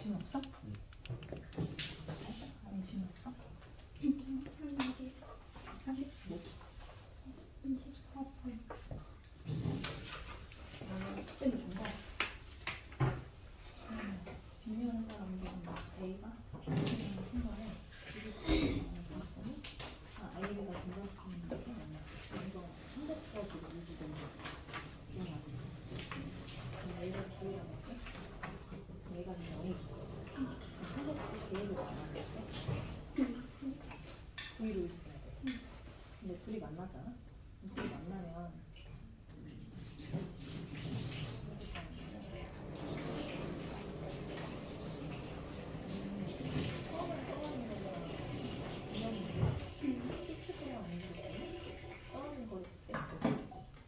질문 없어? 아니 질문 없어? 뭐? 24번. 숙제를 준 거. 비밀하는 사람들은 A가 비밀하는 거를 A가 진정시키는 게 맞나? 이거 상대적으로 유지되는 거. A가 기회라고 했어? A가 지금 0이지. 상대적으로 계획을 안 하는데 V로 유지돼야 돼. 근데 둘이 만났잖아? 둘이 만나면 떨어진 거를 그때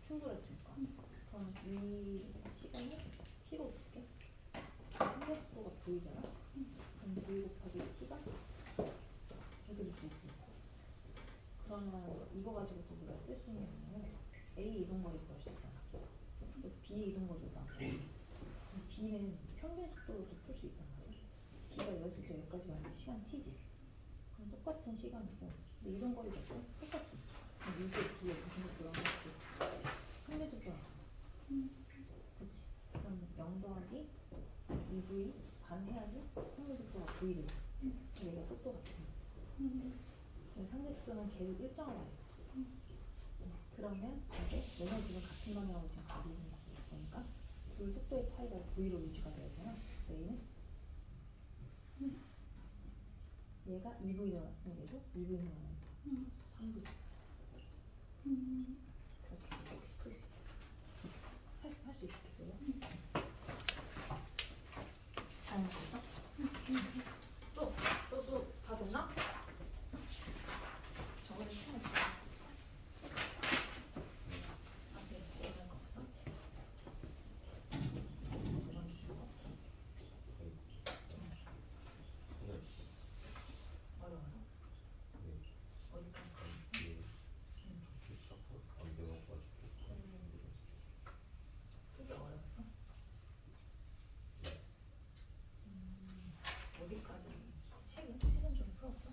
충돌했으니까 그럼 이 시간이 t로 볼게. 속도가 V잖아? 그럼 V 곱하기 t가 이렇게 될 수 있지. 그러면 이거 가지고 또 우리가 쓸 수 있는 거는 A 이동거리 구할 수 있잖아. 또 B 이동거리도 나오고 B는 평균 속도로도 풀 수 있단 말이야. B가 여기서부터 여기까지 가는 시간 t지. 그럼 똑같은 시간이고 근데 이동거리도 똑같지. 그럼 이게 B에 무슨 속도로 한 거지? 평균 속도가 그치? 그럼 0 더하기 2V 반 해야지 평균 속도가 V를 얘가 속도가 돼. 상대 속도는 계속 일정하게 하겠지. 그러면 이제 얘네 둘은 같은 방향으로 지금 가고 있는 거니까 둘 속도의 차이가 V로 유지가 돼야 되잖아. 그래서 얘가 2V 늘어났으면 얘도 2V 늘어나는 거야. 3V. 이렇게 풀 수 있어. 할 수 있겠어요? 잘 맞았어? 또 다 됐나? 저거는 해야지. 앞에 찍어놓은 거 없어? 이건 주고. 어려워서? 어디까지? 풀기 어려웠어? 어디까지? 책은 좀 풀었어?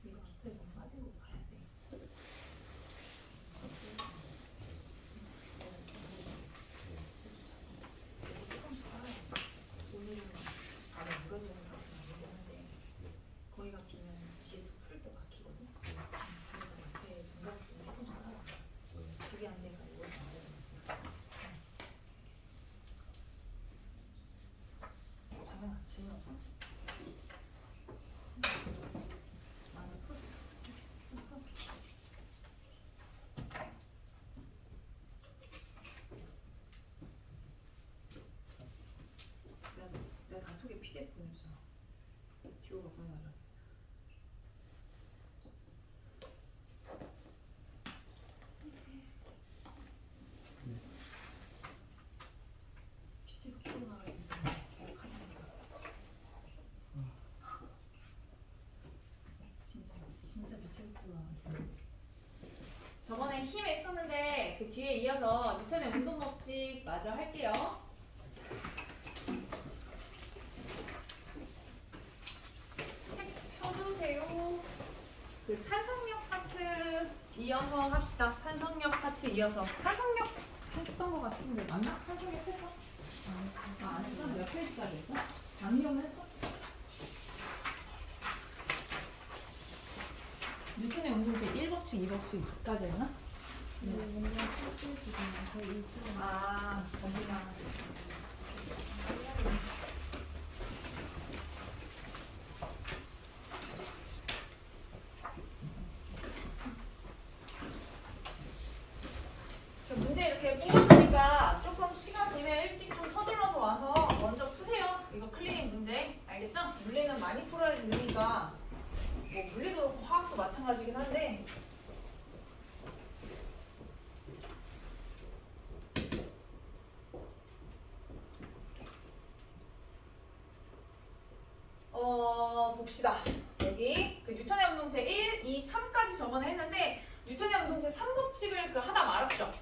이거 앞에 너무 빠진 거 봐야 돼. 조금씩 따라야 돼. 오늘은 안에 물어주는 거 같은 안 되는데 거기가 비면 뒤에 풀 때 막히거든? 그러니까 앞에 정답 좀 조금씩 따라와. 그게 안 되니까 이걸 안 되는 거지. 장현아, 질문 없어? 맞아, 풀. 내가 단톡에 PDF 보내줬잖아. 지호가 보내달라. 빛이 속도로 나가 있는데 계획하자니까. 진짜 빛이 속도로 나가 있어. 저번에 힘에 했었는데 그 뒤에 이어서 뉴턴의 운동 법칙 마저 할게요. 책 펴주세요. 그 탄성력 파트 이어서 합시다. 탄성력 파트 이어서. 탄성력 했던 거 같은데 맞나? 탄성력 했어? 안 했어? 몇 페이지까지 했어? 장려는 했어? 뉴턴의 운동책 1법칙, 2법칙까지 했나? 아, 거기가. 문제 이렇게 뽑아주니까 조금 시간 되면 일찍 좀 서둘러서 와서 먼저 푸세요. 이거 클리닉 문제. 알겠죠? 물리는 많이 풀어야 되니까 뭐 물리도 그렇고 화학도 마찬가지긴 한데 봅시다. 여기 그 뉴턴의 운동체 1, 2, 3까지 저번에 했는데 뉴턴의 운동체 3법칙을 그 하다 말았죠.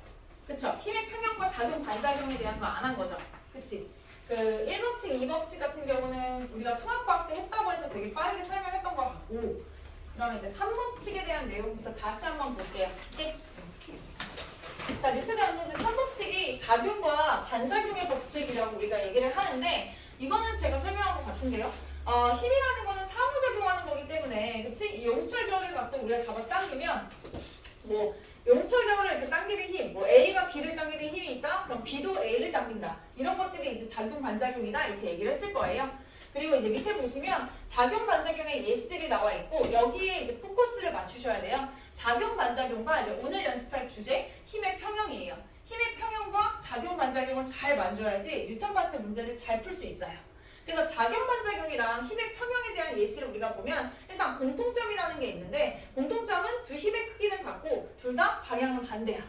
그쵸? 힘의 평형과 작용 반작용에 대한 거 안 한 거죠. 그치? 그 1법칙, 2법칙 같은 경우는 우리가 통합과학 때 했다고 해서 되게 빠르게 설명했던 것 같고 그러면 이제 3법칙에 대한 내용부터 다시 한번 볼게요. 오케이? 자, 뉴턴의 운동체 3법칙이 작용과 반작용의 법칙이라고 우리가 얘기를 하는데 이거는 제가 설명한 것 같은데요. 힘이라는 거는 상호작용하는 거기 때문에 그치? 이 용수철저울을 갖고 우리가 잡아당기면 뭐 용수철저울을 이렇게 당기는 힘, 뭐 A가 B를 당기는 힘이 있다? 그럼 B도 A를 당긴다. 이런 것들이 이제 작용 반작용이다 이렇게 얘기를 했을 거예요. 그리고 이제 밑에 보시면 작용 반작용의 예시들이 나와 있고 여기에 이제 포커스를 맞추셔야 돼요. 작용 반작용과 이제 오늘 연습할 주제 힘의 평형이에요. 힘의 평형과 작용 반작용을 잘 만져야지 뉴턴 파트 문제를 잘 풀 수 있어요. 그래서 작용 반작용이랑 힘의 평형에 대한 예시를 우리가 보면 일단 공통점이라는 게 있는데 공통점은 두 힘의 크기는 같고 둘 다 방향은 반대야.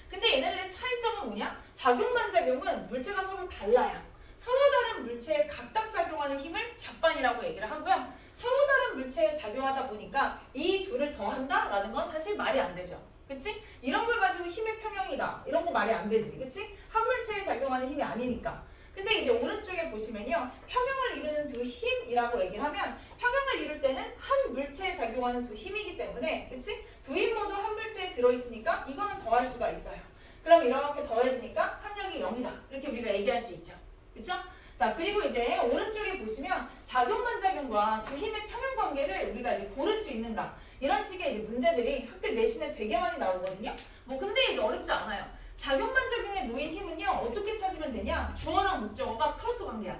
근데 얘네들의 차이점은 뭐냐? 작용 반작용은 물체가 서로 달라요. 서로 다른 물체에 각각 작용하는 힘을 작반이라고 얘기를 하고요. 서로 다른 물체에 작용하다 보니까 이 둘을 더한다라는 건 사실 말이 안 되죠. 그치? 이런 걸 가지고 힘의 평형이다. 이런 거 말이 안 되지. 그치? 한 물체에 작용하는 힘이 아니니까. 근데 이제 오른쪽에 보시면요. 평형을 이루는 두 힘이라고 얘기를 하면 평형을 이룰 때는 한 물체에 작용하는 두 힘이기 때문에 그치? 두 힘 모두 한 물체에 들어있으니까 이거는 더할 수가 있어요. 그럼 이렇게 더해지니까 합력이 0이다. 이렇게 우리가 얘기할 수 있죠. 그쵸? 자, 그리고 이제 오른쪽에 보시면 작용 반작용과 두 힘의 평형 관계를 우리가 이제 고를 수 있는가 이런 식의 이제 문제들이 학교 내신에 되게 많이 나오거든요. 뭐 근데 이게 어렵지 않아요. 작용 반작용에 놓인 힘은요 어떻게 찾으면 되냐? 주어랑 목적어가 크로스 관계야.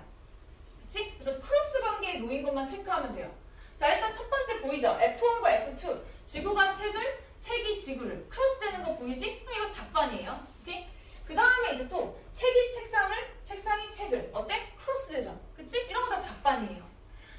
그치? 그래서 크로스 관계에 놓인 것만 체크하면 돼요. 자, 일단 첫 번째 보이죠? F1과 F2 지구가 책을, 책이 지구를 크로스되는 거 보이지? 그럼 이거 작반이에요. 오케이? 그 다음에 이제 또 책이 책상을, 책상이 책을 어때? 크로스되죠. 그치? 이런 거 다 작반이에요.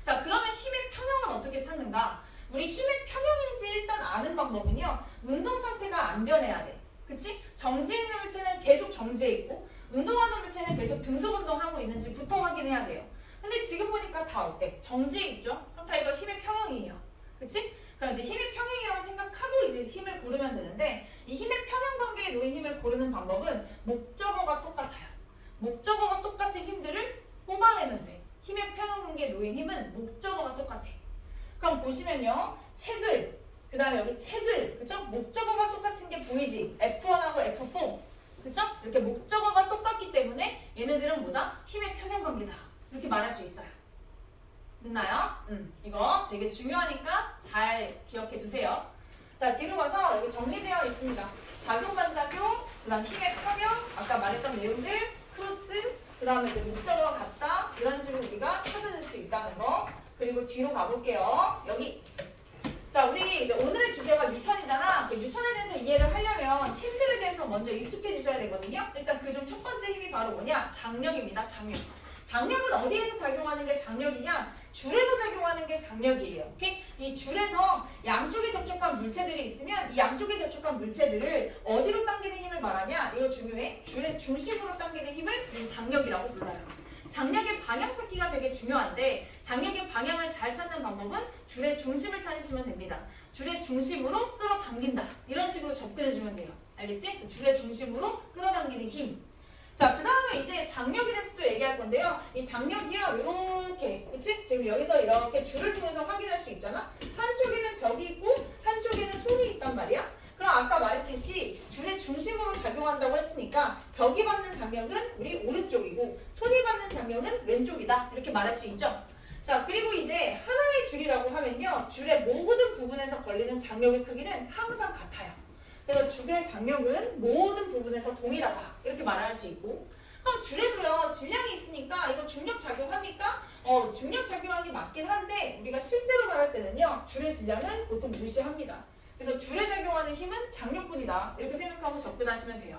자, 그러면 힘의 평형은 어떻게 찾는가? 우리 힘의 평형인지 일단 아는 방법은요 운동 상태가 안 변해야 돼. 그치? 정지해 있는 물체는 계속 정지해 있고 운동하는 물체는 계속 등속 운동하고 있는지부터 확인해야 돼요. 근데 지금 보니까 다 어때? 정지해 있죠? 그럼 다 이거 힘의 평형이에요. 그치? 그럼 이제 힘의 평형이라고 생각하고 이제 힘을 고르면 되는데 이 힘의 평형 관계에 놓인 힘을 고르는 방법은 목적어가 똑같아요. 목적어가 똑같은 힘들을 뽑아내면 돼. 힘의 평형 관계에 놓인 힘은 목적어가 똑같아. 그럼 보시면요. 책을 그 다음에 여기 책을 그쵸? 목적어가 똑같은 게 보이지? F1하고 F4 그쵸? 이렇게 목적어가 똑같기 때문에 얘네들은 뭐다? 힘의 평형 관계다. 이렇게 말할 수 있어요. 됐나요? 이거 되게 중요하니까 잘 기억해 두세요. 자, 뒤로 가서 여기 정리되어 있습니다. 작용 반작용, 그 다음 힘의 평형, 아까 말했던 내용들, 크로스, 그 다음에 이제 목적어가 같다 이런 식으로 우리가 찾아줄 수 있다는 거. 그리고 뒤로 가볼게요. 여기. 자, 우리 이제 오늘의 주제가 뉴턴이잖아. 뉴턴에 대해서 이해를 하려면 힘들에 대해서 먼저 익숙해지셔야 되거든요. 일단 그 중 첫 번째 힘이 바로 뭐냐? 장력입니다. 장력. 장력은 어디에서 작용하는 게 장력이냐? 줄에서 작용하는 게 장력이에요. 오케이? 이 줄에서 양쪽에 접촉한 물체들이 있으면 이 양쪽에 접촉한 물체들을 어디로 당기는 힘을 말하냐? 이거 중요해. 줄의 중심으로 당기는 힘을 장력이라고 불러요. 장력의 방향 찾기가 되게 중요한데 장력의 방향을 잘 찾는 방법은 줄의 중심을 찾으시면 됩니다. 줄의 중심으로 끌어당긴다. 이런 식으로 접근해주면 돼요. 알겠지? 줄의 중심으로 끌어당기는 힘. 자, 그 다음에 이제 장력에 대해서 또 얘기할 건데요. 이 장력이야, 요렇게. 그치? 지금 여기서 이렇게 줄을 통해서 확인할 수 있잖아? 한쪽에는 벽이 있고, 한쪽에는 손이 있단 말이야? 그럼 아까 말했듯이 줄의 중심으로 작용한다고 했으니까 벽이 받는 장력은 우리 오른쪽이고, 손이 받는 장력은 왼쪽이다. 이렇게 말할 수 있죠? 자, 그리고 이제 하나의 줄이라고 하면요. 줄의 모든 부분에서 걸리는 장력의 크기는 항상 같아요. 그래서 줄의 장력은 모든 부분에서 동일하다. 이렇게 말할 수 있고 그럼 줄에도요. 질량이 있으니까 이거 중력 작용합니까? 중력 작용하기 맞긴 한데 우리가 실제로 말할 때는요. 줄의 질량은 보통 무시합니다. 그래서 줄에 작용하는 힘은 장력뿐이다. 이렇게 생각하고 접근하시면 돼요.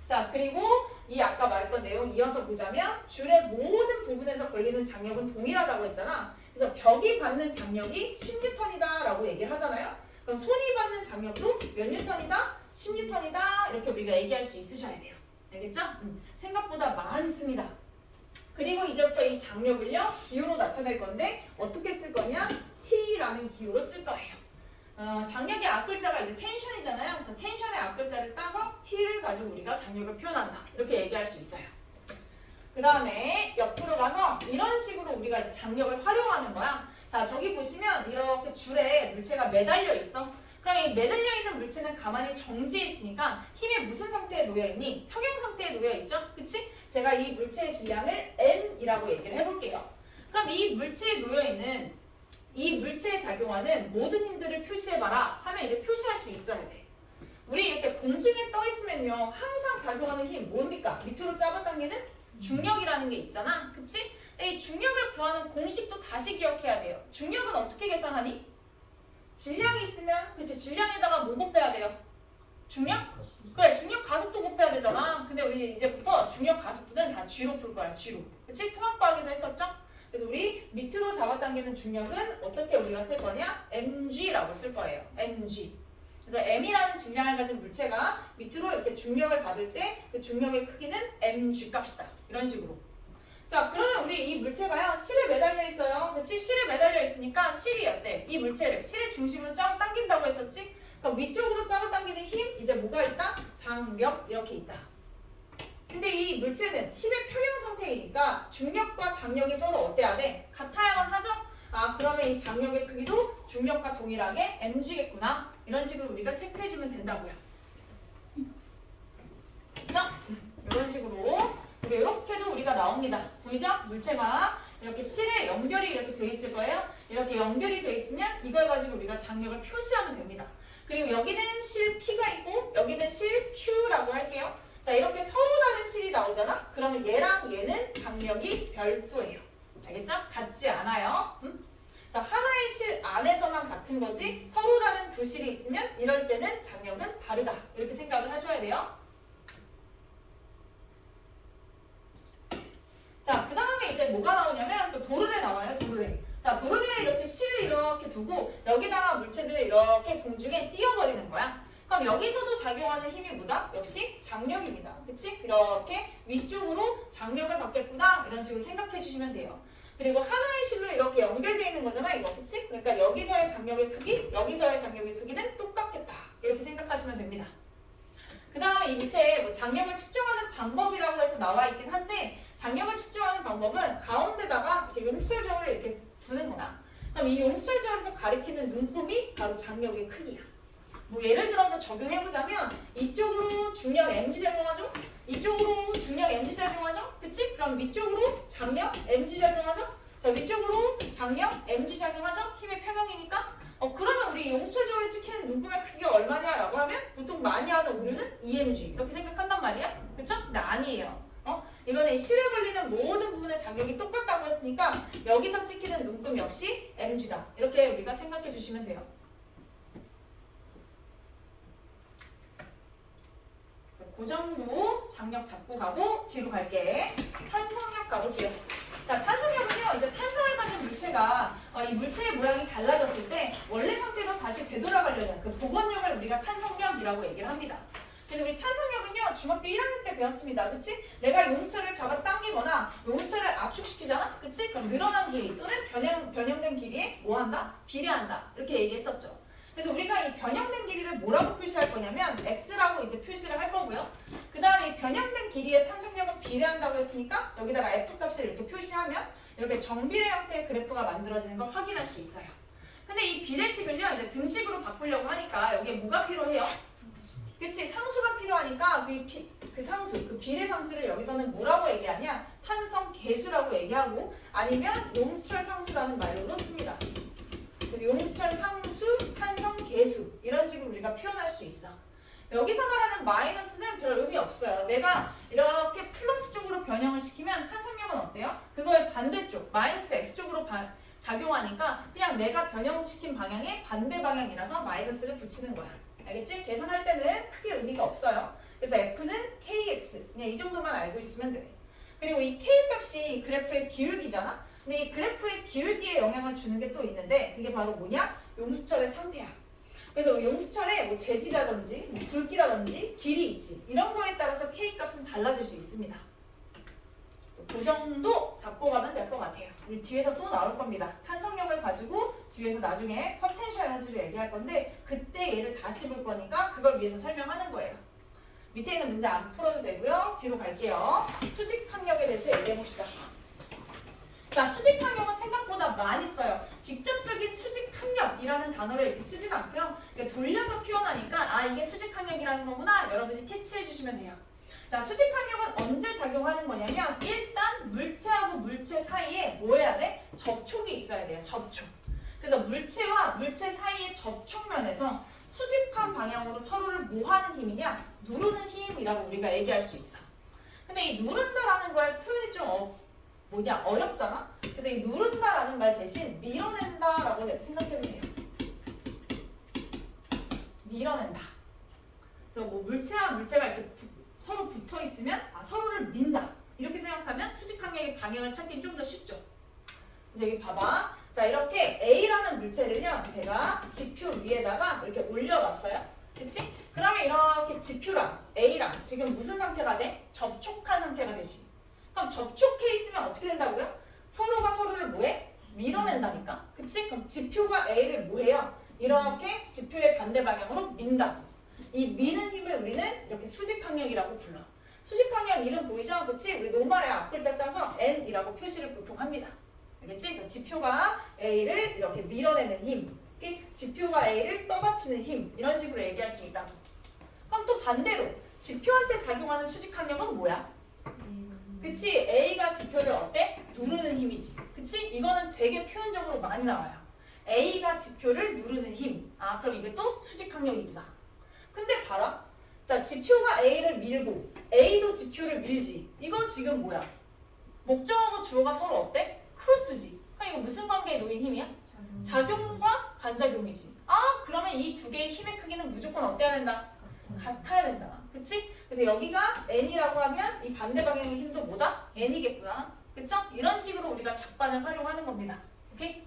자, 그리고 이 아까 말했던 내용 이어서 보자면 줄의 모든 부분에서 걸리는 장력은 동일하다고 했잖아. 그래서 벽이 받는 장력이 10N이다 라고 얘기를 하잖아요. 그럼 손이 받는 장력도 몇 뉴턴이다? 10뉴턴이다. 이렇게 우리가 얘기할 수 있으셔야 돼요. 알겠죠? 생각보다 많습니다. 그리고 이제부터 이 장력을요 기호로 나타낼 건데 어떻게 쓸 거냐? T라는 기호로 쓸 거예요. 장력의 앞글자가 이제 텐션이잖아요. 그래서 텐션의 앞글자를 따서 T를 가지고 우리가 장력을 표현한다. 이렇게 얘기할 수 있어요. 그 다음에 옆으로 가서 이런 식으로 우리가 이제 장력을 활용하는 거야. 자, 저기 보시면 이렇게 줄에 물체가 매달려 있어. 그럼 이 매달려 있는 물체는 가만히 정지해 있으니까 힘이 무슨 상태에 놓여 있니? 평형 상태에 놓여 있죠? 그치? 제가 이 물체의 질량을 M이라고 얘기를 해볼게요. 그럼 이 물체에 놓여 있는 이 물체에 작용하는 모든 힘들을 표시해봐라 하면 이제 표시할 수 있어야 돼. 우리 이렇게 공중에 떠 있으면요 항상 작용하는 힘 뭡니까? 밑으로 잡아당기는 중력이라는 게 있잖아. 그치? 근데 이 중력을 구하는 공식도 다시 기억해야 돼요. 중력은 어떻게 계산하니? 질량이 있으면 그치 질량에다가 뭐 곱해야 돼요? 중력? 그래 중력 가속도 곱해야 되잖아. 근데 우리 이제부터 중력 가속도는 다 G로 풀 거야. G로. 그치? 통합과학에서 했었죠? 그래서 우리 밑으로 잡아당기는 중력은 어떻게 우리가 쓸 거냐? mg라고 쓸 거예요. mg. 그래서 m이라는 질량을 가진 물체가 밑으로 이렇게 중력을 받을 때 그 중력의 크기는 mg 값이다. 이런 식으로. 자, 그러면 우리 이 물체가요 실에 매달려 있어요. 그치? 실에 매달려 있으니까 실이 어때? 이 물체를 실의 중심으로 잡아당긴다고 했었지? 그럼 위쪽으로 잡아당기는 힘 이제 뭐가 있다? 장력 이렇게 있다. 근데 이 물체는 힘의 평형 상태이니까 중력과 장력이 서로 어때야 돼? 같아야만 하죠? 아 그러면 이 장력의 크기도 중력과 동일하게 mg겠구나. 이런 식으로 우리가 체크해주면 된다고요. 자, 이런 식으로 그래서 이렇게도 우리가 나옵니다. 보이죠? 물체가 이렇게 실에 연결이 이렇게 돼 있을 거예요. 이렇게 연결이 돼 있으면 이걸 가지고 우리가 장력을 표시하면 됩니다. 그리고 여기는 실 P가 있고 여기는 실 Q라고 할게요. 자 이렇게 서로 다른 실이 나오잖아? 그러면 얘랑 얘는 장력이 별도예요. 알겠죠? 같지 않아요. 자 하나의 실 안에서만 같은 거지 서로 다른 두 실이 있으면 이럴 때는 장력은 다르다. 이렇게 생각을 하셔야 돼요. 자 그 다음에 이제 뭐가 나오냐면 또 도르래 나와요. 도르래. 자 도르래에 이렇게 실을 이렇게 두고 여기다가 물체들을 이렇게 공중에 띄워버리는 거야. 그럼 여기서도 작용하는 힘이 뭐다? 역시 장력입니다. 그치? 이렇게 위쪽으로 장력을 받겠구나 이런 식으로 생각해 주시면 돼요. 그리고 하나의 실로 이렇게 연결되어 있는 거잖아 이거. 그치? 그러니까 여기서의 장력의 크기, 여기서의 장력의 크기는 똑같겠다. 이렇게 생각하시면 됩니다. 그 다음에 이 밑에 뭐 장력을 측정하는 방법이라고 해서 나와 있긴 한데 장력을 측정하는 방법은 가운데다가 이렇게 용수철저울을 이렇게 두는 거야. 그럼 이 용수철저울에서 가리키는 눈금이 바로 장력의 크기야. 뭐 예를 들어서 적용해보자면 이쪽으로 중력 mg 작용하죠? 이쪽으로 중력 mg 작용하죠? 그치? 그럼 위쪽으로 장력 mg 작용하죠? 자 위쪽으로 장력 mg 작용하죠? 힘의 평형이니까 그러면 우리 용수철저울에 찍히는 눈금의 크기가 얼마냐라고 하면 보통 많이 하는 오류는 EMG 이렇게 생각한단 말이야. 그쵸? 근데 아니에요. 이거는 실에 걸리는 모든 부분의 장력이 똑같다고 했으니까 여기서 찍히는 눈금 역시 mg다. 이렇게 우리가 생각해 주시면 돼요. 그 정도 장력 잡고 가고 뒤로 갈게. 탄성력 가고 뒤로. 자, 탄성력은요. 이제 탄성을 가진 물체가 이 물체의 모양이 달라졌을 때 원래 상태로 다시 되돌아가려는 그 복원력을 우리가 탄성력이라고 얘기를 합니다. 그래서 우리 탄성력은요. 중학교 1학년 때 배웠습니다. 그치? 내가 용수철을 잡아당기거나 용수철을 압축시키잖아? 그치? 그럼 늘어난 길이 또는 변형된 길이에 뭐 한다? 비례한다. 이렇게 얘기했었죠. 그래서 우리가 이 변형된 길이를 뭐라고 표시할 거냐면 x라고 이제 표시를 할 거고요. 그 다음에 이 변형된 길이의 탄성력은 비례한다고 했으니까 여기다가 f 값을 이렇게 표시하면 이렇게 정비례 형태의 그래프가 만들어지는 걸 확인할 수 있어요. 근데 이 비례식을요 이제 등식으로 바꾸려고 하니까 여기에 뭐가 필요해요? 그치? 상수가 필요하니까 그 상수, 그 비례 상수를 여기서는 뭐라고 얘기하냐? 탄성 계수라고 얘기하고 아니면 용수철 상수라는 말로도 씁니다. 그래서 용수철 상수, 탄성 계수 이런 식으로 우리가 표현할 수 있어. 여기서 말하는 마이너스는 별 의미 없어요. 내가 이렇게 플러스 쪽으로 변형을 시키면 탄성력은 어때요? 그거의 반대쪽, 마이너스 x 쪽으로 작용하니까 그냥 내가 변형시킨 방향의 반대 방향이라서 마이너스를 붙이는 거야. 알겠지? 계산할 때는 크게 의미가 없어요. 그래서 f는 kx 그냥 이 정도만 알고 있으면 돼. 그리고 이 k 값이 그래프의 기울기잖아. 근데 이 그래프의 기울기에 영향을 주는 게 또 있는데 그게 바로 뭐냐? 용수철의 상태야. 그래서 용수철에 뭐 재질이라든지 뭐 굵기라든지 길이 있지. 이런 거에 따라서 k 값은 달라질 수 있습니다. 그 정도 잡고 가면 될 것 같아요. 우리 뒤에서 또 나올 겁니다. 탄성력을 가지고 뒤에서 나중에 포텐셜 에너지를 얘기할 건데 그때 얘를 다시 볼 거니까 그걸 위해서 설명하는 거예요. 밑에 있는 문제 안 풀어도 되고요. 뒤로 갈게요. 수직 항력에 대해서 얘기해 봅시다. 자, 수직 항력은 생각보다 많이 써요. 직접적인 수직 항력이라는 단어를 이렇게 쓰진 않고요. 이렇게 돌려서 표현하니까 아 이게 수직 항력이라는 거구나 여러분이 캐치해 주시면 돼요. 자, 수직 항력은 언제 작용하는 거냐면 일단 물체하고 물체 사이에 뭐 해야 돼? 접촉이 있어야 돼요. 접촉. 그래서 물체와 물체 사이의 접촉면에서 수직한 방향으로 서로를 뭐 하는 힘이냐? 누르는 힘이라고 우리가 얘기할 수 있어. 근데 이 누른다라는 거의 표현이 좀 어렵잖아? 그래서 이 누른다라는 말 대신 밀어낸다라고 생각해도 돼요. 밀어낸다. 그래서 뭐 물체와 물체가 이렇게 서로 붙어 있으면 서로를 민다. 이렇게 생각하면 수직 항력의 방향을 찾기 좀 더 쉽죠. 그래서 여기 봐봐. 자, 이렇게 A라는 물체를요. 제가 지표 위에다가 이렇게 올려놨어요. 그치? 그러면 이렇게 지표랑 A랑 지금 무슨 상태가 돼? 접촉한 상태가 되지. 그럼 접촉해 있으면 어떻게 된다고요? 서로가 서로를 뭐해? 밀어낸다니까. 그치? 그럼 지표가 A를 뭐해요? 이렇게 지표의 반대 방향으로 민다. 이 미는 힘을 우리는 이렇게 수직항력이라고 불러. 수직항력 이름 보이죠? 그치? 우리 노말의 앞글자 따서 N이라고 표시를 보통 합니다. 알겠지? 그래서 지표가 A를 이렇게 밀어내는 힘, 지표가 A를 떠받치는 힘 이런 식으로 얘기할 수 있다. 그럼 또 반대로 지표한테 작용하는 수직항력은 뭐야? 그치? A가 지표를 어때? 누르는 힘이지. 그치? 이거는 되게 표현적으로 많이 나와요. A가 지표를 누르는 힘. 그럼 이게 또 수직항력이구나. 근데 봐라. 자, 지표가 A를 밀고 A도 지표를 밀지. 이건 지금 뭐야? 목적하고 주어가 서로 어때? 크로스지. 그럼 이거 무슨 관계에 놓인 힘이야? 작용과 반작용이지. 그러면 이 두 개의 힘의 크기는 무조건 어때야 된다? 같아야 된다. 그치? 그래서 여기가 N이라고 하면 이 반대 방향의 힘도 뭐다? N이겠구나. 그쵸? 이런 식으로 우리가 작반을 활용하는 겁니다. 오케이?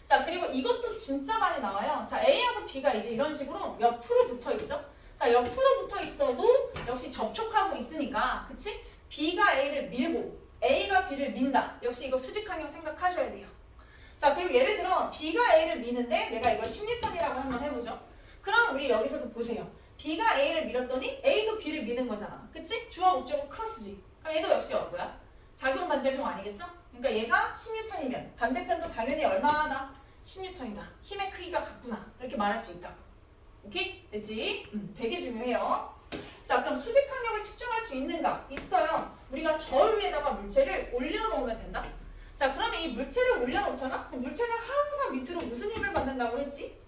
자, 그리고 이것도 진짜 많이 나와요. 자, A하고 B가 이제 이런 식으로 옆으로 붙어 있죠? 자, 옆으로 붙어 있어도 역시 접촉하고 있으니까, 그치? B가 A를 밀고 A가 B를 민다. 역시 이거 수직항력 생각하셔야 돼요. 자, 그리고 예를 들어 B가 A를 미는데 내가 이걸 10N이라고 한번 해보죠. 그럼 우리 여기서도 보세요. B가 A를 밀었더니 A도 B를 미는 거잖아. 그치? 주어 목적어 크로스지. 그럼 얘도 역시 뭐야? 작용 반작용 아니겠어? 그러니까 얘가 10N이면 반대편도 당연히 얼마나 10N이다. 힘의 크기가 같구나. 이렇게 말할 수 있다. 오케이? 됐지? 되게 중요해요. 자, 그럼 수직항력을 측정할 수 있는가? 있어요. 우리가 절 위에다가 물체를 올려놓으면 된다. 자, 그러면 이 물체를 올려놓잖아? 그럼 물체는 항상 밑으로 무슨 힘을 받는다고 했지?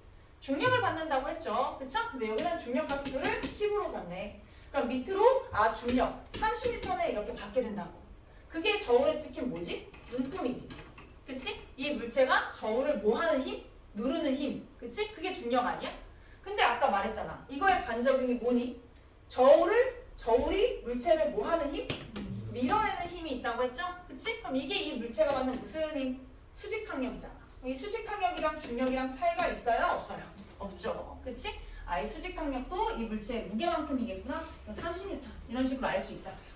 중력을 받는다고 했죠. 그쵸? 근데 여기는 중력 가속도를 10으로 놨네. 그럼 밑으로 중력 30N에 이렇게 받게 된다고. 그게 저울에 찍힌 뭐지? 눈금이지. 그치? 이 물체가 저울을 뭐 하는 힘? 누르는 힘. 그치? 그게 중력 아니야? 근데 아까 말했잖아. 이거의 반작용이 뭐니? 저울이 물체를 뭐 하는 힘? 밀어내는 힘이 있다고 했죠? 그치? 그럼 이게 이 물체가 받는 무슨 힘? 수직항력이잖아. 이 수직항력이랑 중력이랑 차이가 있어요? 없어요? 없죠. 그치? 이 수직항력도 이 물체의 무게만큼이겠구나. 그래서 30N 이런 식으로 알 수 있다고요.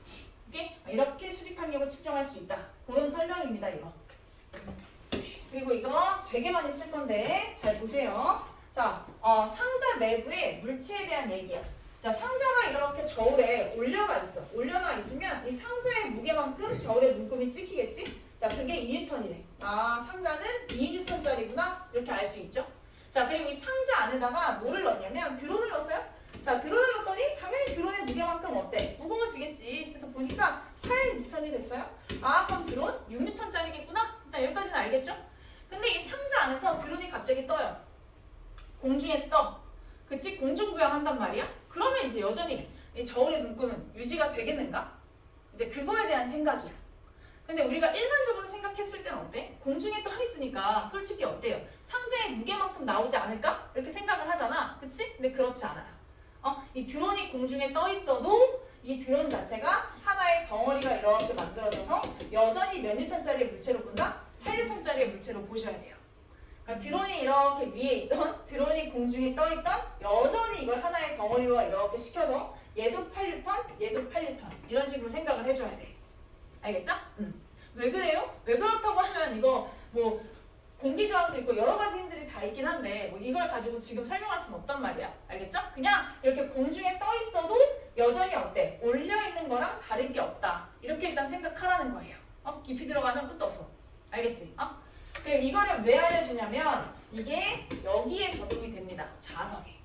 오케이? 이렇게 수직항력을 측정할 수 있다. 그런 설명입니다. 이거. 그리고 이거 되게 많이 쓸 건데 잘 보세요. 자, 상자 내부의 물체에 대한 얘기야. 자, 상자가 이렇게 저울에 올려놔 있으면 이 상자의 무게만큼 저울에 눈금이 찍히겠지? 자, 그게 2N이래. 상자는 2N짜리구나. 이렇게 알 수 있죠? 자, 그리고 이 상자 안에다가 뭐를 넣었냐면 드론을 넣었어요. 자, 드론을 넣었더니 당연히 드론의 무게만큼 어때? 무거워지겠지. 그래서 보니까 8N이 됐어요. 그럼 드론 6N짜리겠구나. 일단 여기까지는 알겠죠? 근데 이 상자 안에서 드론이 갑자기 떠요. 공중에 떠. 그치? 공중부양한단 말이야? 그러면 이제 여전히 이 저울의 눈금은 유지가 되겠는가? 이제 그거에 대한 생각이야. 근데 우리가 일반적으로 생각했을 때는 어때? 공중에 떠 있으니까 솔직히 어때요? 상자의 무게만큼 나오지 않을까? 이렇게 생각을 하잖아. 그치? 근데 그렇지 않아요. 이 드론이 공중에 떠 있어도 이 드론 자체가 하나의 덩어리가 이렇게 만들어져서 여전히 몇 N짜리 물체로 본다? 8N짜리의 물체로 보셔야 돼요. 그러니까 드론이 이렇게 위에 있던, 드론이 공중에 떠 있던 여전히 이걸 하나의 덩어리로 이렇게 시켜서 얘도 8N, 얘도 8N 이런 식으로 생각을 해줘야 돼. 알겠죠? 왜 그래요? 왜 그렇다고 하면 이거 뭐 공기저항도 있고 여러 가지 힘들이 다 있긴 한데 뭐 이걸 가지고 지금 설명할 수는 없단 말이야. 알겠죠? 그냥 이렇게 공중에 떠 있어도 여전히 어때? 올려 있는 거랑 다른 게 없다. 이렇게 일단 생각하라는 거예요. 깊이 들어가면 끝도 없어. 알겠지? 그리고 이거를 왜 알려주냐면 이게 여기에 적용이 됩니다. 자석에.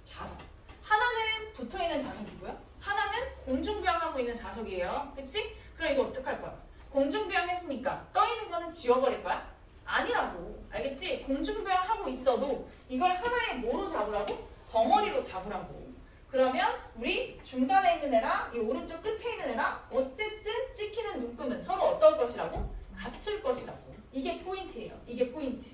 자석. 하나는 붙어있는 자석이고요. 하나는 공중부양하고 있는 자석이에요. 그치? 그럼 이거 어떡할 거야? 공중부양 했으니까 떠있는 거는 지워버릴 거야? 아니라고. 알겠지? 공중부양하고 있어도 이걸 하나의 뭐로 잡으라고? 벙어리로 잡으라고. 그러면 우리 중간에 있는 애랑 이 오른쪽 끝에 있는 애랑 어쨌든 찍히는 눈금은 서로 어떨 것이라고? 같을 것이라고. 이게 포인트예요. 이게 포인트.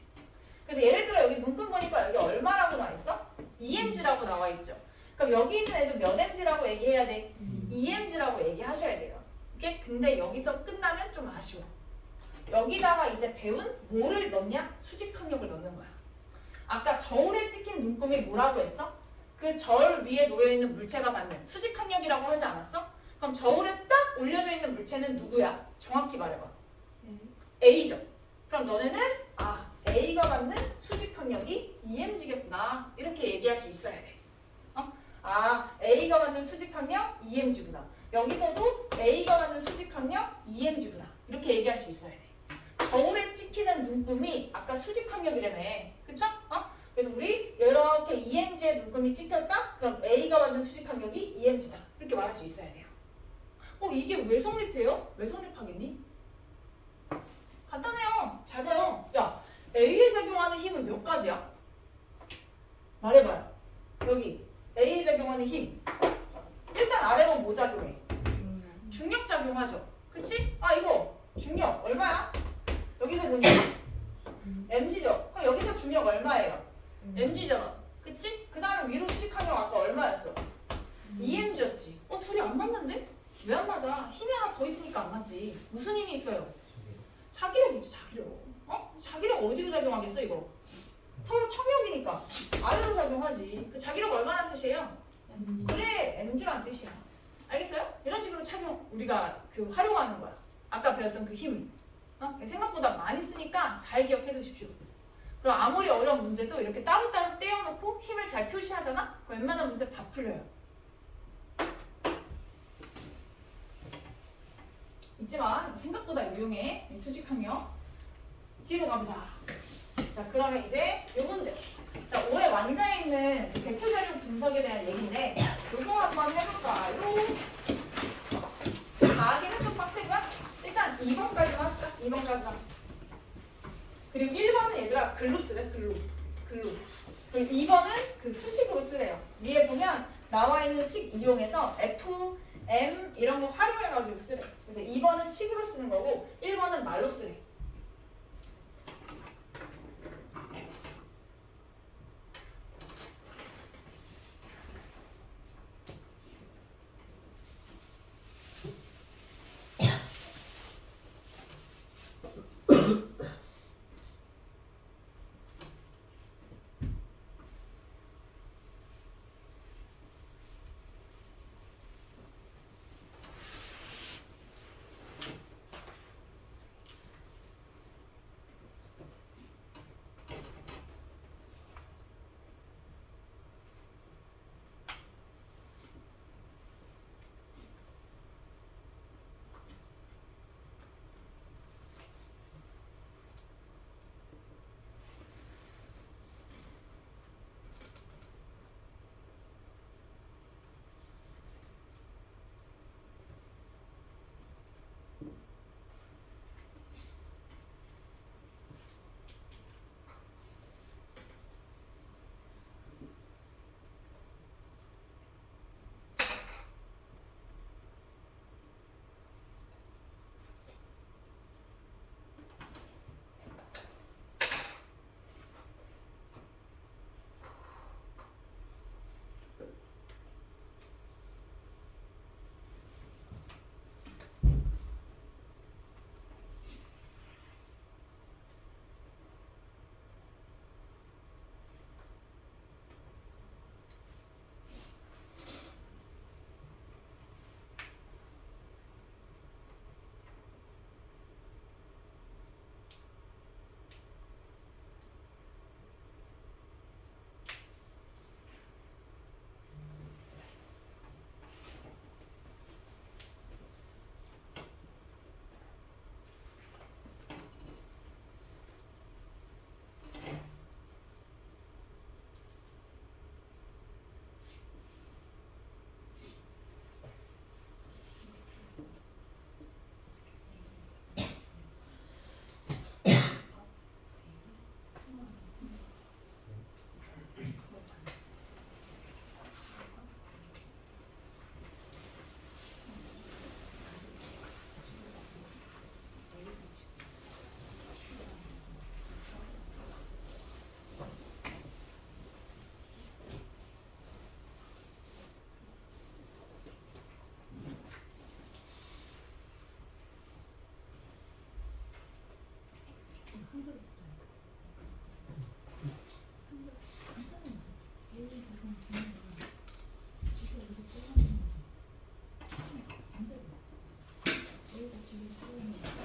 그래서 예를 들어 여기 눈금 보니까 여기 얼마라고 나와 있어? EMG라고 나와 있죠. 그럼 여기 있는 애도 몇 mg라고 얘기해야 돼? EMG라고 얘기하셔야 돼요. 오케이? 근데 여기서 끝나면 좀 아쉬워. 여기다가 이제 배운 뭐를 넣냐? 수직항력을 넣는 거야. 아까 저울에 찍힌 눈금이 뭐라고 했어? 그 저울 위에 놓여있는 물체가 받는 수직항력이라고 하지 않았어? 그럼 저울에 딱 올려져 있는 물체는 누구야? 정확히 말해봐. A죠. 그럼 너네는 A가 받는 수직항력이 EMG겠구나. 이렇게 얘기할 수 있어야 돼. A가 받는 수직항력 EMG구나. 여기서도 A가 받는 수직항력 EMG구나. 이렇게 얘기할 수 있어야 돼. 저울에 찍히는 눈금이 아까 수직항력이라며. 그쵸? 그래서 우리 이렇게 EMG에 눈금이 찍혔다? 그럼 A가 받는 수직항력이 EMG다. 이렇게 말할 수 있어야 돼요. 이게 왜 성립해요? 왜 성립하겠니? 간단해요. 잘 봐요. 야, A에 작용하는 힘은 몇 가지야? 말해봐요. 여기 A에 작용하는 힘. 일단 아래로 뭐 작용해? 중력 작용하죠. 그치? 이거 중력 얼마야? 여기서 보니까 mg죠. 그럼 여기서 중력 얼마예요? mg잖아. 그치? 그 다음에 위로 수직항력 아까 얼마였어? EMG였지. 둘이 안 맞는데? 왜 안 맞아? 힘이 하나 더 있으니까 안 맞지. 무슨 힘이 있어요? 자기력이지, 자기력. 자기력 어디로 작용하겠어 이거? 서로 청력이니까 아래로 작용하지. 그 자기력 얼마나 뜻이에요? 그래, mg란 뜻이야. 알겠어요? 이런 식으로 착용 우리가 활용하는 거야. 아까 배웠던 그 힘을. 생각보다 많이 쓰니까 잘 기억해 두십시오. 그럼 아무리 어려운 문제도 이렇게 따로따로 떼어놓고 힘을 잘 표시하잖아? 그럼 웬만한 문제 다 풀려요. 잊지마. 생각보다 유용해. 이 수직항력. 뒤로 가보자. 자, 그러면 이제 이 문제. 자, 올해 완자에 있는 대표자료 분석에 대한 얘기인데 이거 한번 해볼까요? 가하기는 좀 빡세고요. 일단 2번까지만 합시다. 2번까지만. 그리고 1번은 얘들아 글로 쓰래. 글로. 그리고 2번은 그 수식으로 쓰래요. 위에 보면 나와 있는 식 이용해서 F, M 이런 거 활용해가지고 쓰래. 그래서 2번은 식으로 쓰는 거고 1번은 말로 쓰래. 한글 있어요. 한글 간단해. A에 작용하는 중력은 지구가 이렇게 끌어내는 거지. 반대로 A가 지구를 끌어내는 거지.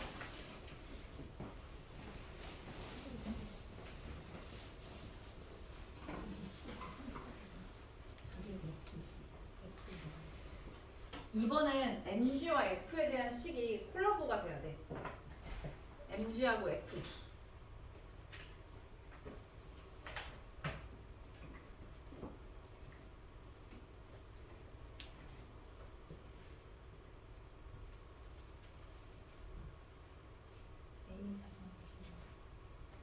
이번엔 MG와 F에 대한 식이 콜라보가 돼야 돼. MG하고 F. A에 작용하는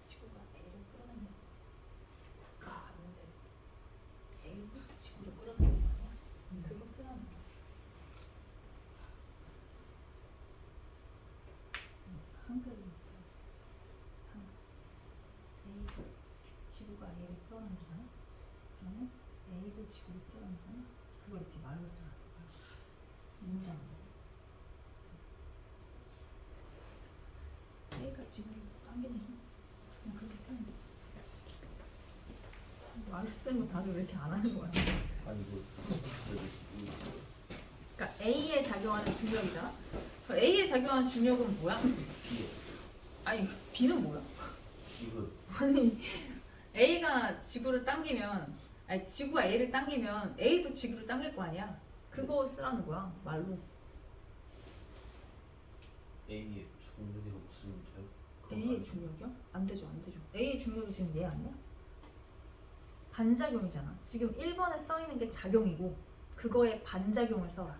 지구가 A를 끌어내는 거지. 아, 근데 A가 지구를 끌어내는 거 아니야? 그거 쓰라는 거야. 한글이 있어요. A가 지구가 A를 끌어내잖아. 그러면 A도 지구를 끌어내잖아. 그걸 이렇게 말로 쓰라는 거야. 문장으로. A가 지구를 당기는 힘. 그냥 그렇게 쓰면 돼. 말 쓰는 거 다들 왜 이렇게 안 하는 거야? 아니 그러니까 A에 작용하는 중력이잖아. 그 A에 작용하는 중력은 뭐야? 아니 B는 뭐야? 이거 아니 A가 지구를 당기면 아니 지구가 A를 당기면 A도 지구를 당길 거 아니야. 그거 쓰라는 거야 말로. A의 중력에서 무슨 돼요? 그건 A의 아니죠. 중력이요? 안 되죠, 안 되죠. A의 중력이 지금 얘 아니야? 반작용이잖아. 지금 1번에 써 있는 게 작용이고 그거에 반작용을 써라.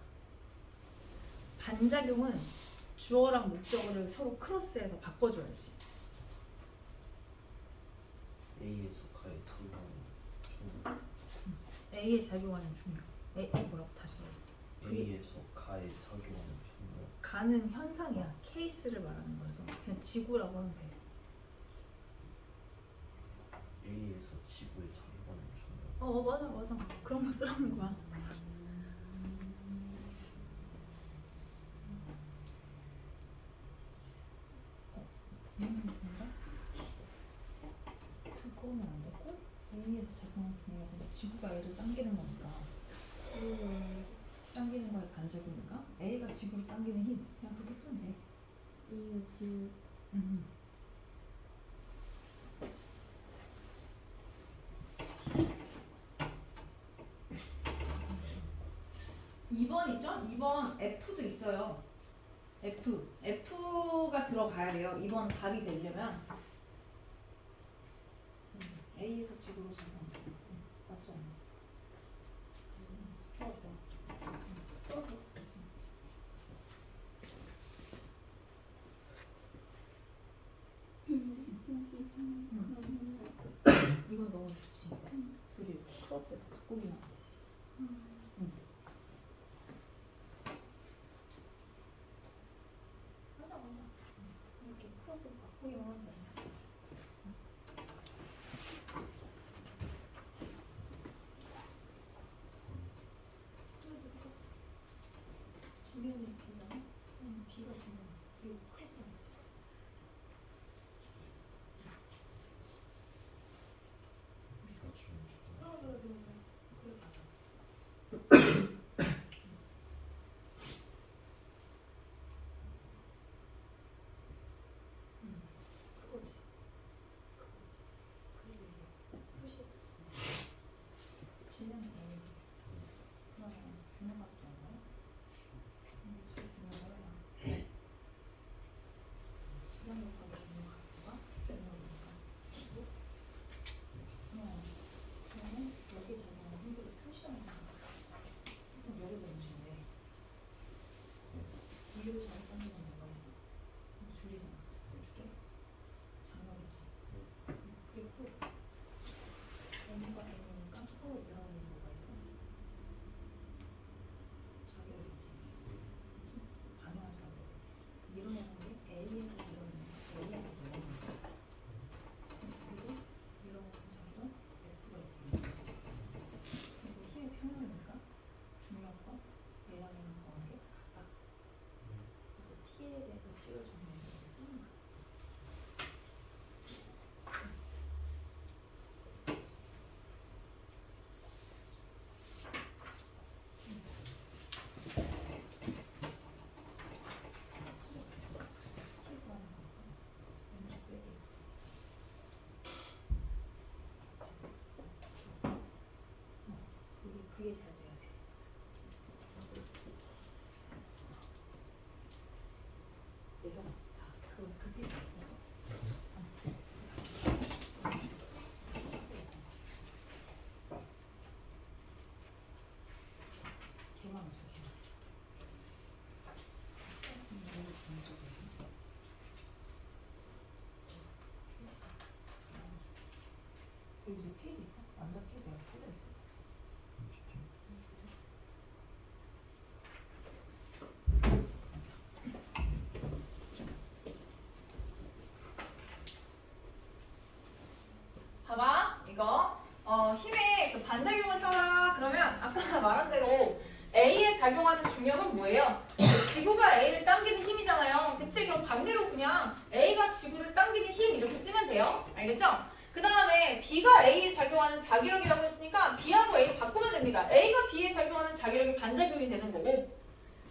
반작용은 주어랑 목적어를 서로 크로스해서 바꿔줘야지. A에서 가에 작용하는 중력 A에 작용하는 중력. 뭐라고 다시 말해. 그게 A에서 가에 작용하는 중력 가는 현상이야. 케이스를 말하는 거라서 그냥 지구라고 하면 돼. A에서 지구에 작용하는 중력 맞아 맞아. 그런 거 쓰라는 거야. 진행이 된다? 그거는 안 됐고 A에서 작용하는 중력은 지구가 A를 당기는 거니까 당기는 거에 반작용인가? A가 지구를 당기는 힘 그냥 그렇게 쓰면 돼. A가 지금 음. 2번 있죠? 2번 F도 있어요. F가 들어가야 돼요. 2번 답이 되려면 A에서 지구로 작용. 맞지 않나? 좋아 좋아. 이건 너무 좋지. 둘이 크로스해서 바꾸기만 하면 되지. 맞아 맞아. 이렇게 크로스해서 바꾸기만 하면 돼. 지면이 B잖아? B가 지면 그리고 크로스하는 거지. B가 중력 그래 맞아. 그거 여기 내 페이지 있어? 안 잡혀? 내가 써져 있어. 봐봐 이거 힘의 그 반작용을 써라 그러면 아까 말한 대로 A에 작용하는 중력은 뭐예요? 지구가 A를 당기는 힘이잖아요. 그치? 그럼 반대로 그냥 A가 지구를 당기는 힘 이렇게 쓰면 돼요. 알겠죠? 그 다음에 B가 A에 작용하는 자기력이라고 했으니까 B하고 A 바꾸면 됩니다. A가 B에 작용하는 자기력이 반작용이 되는 거고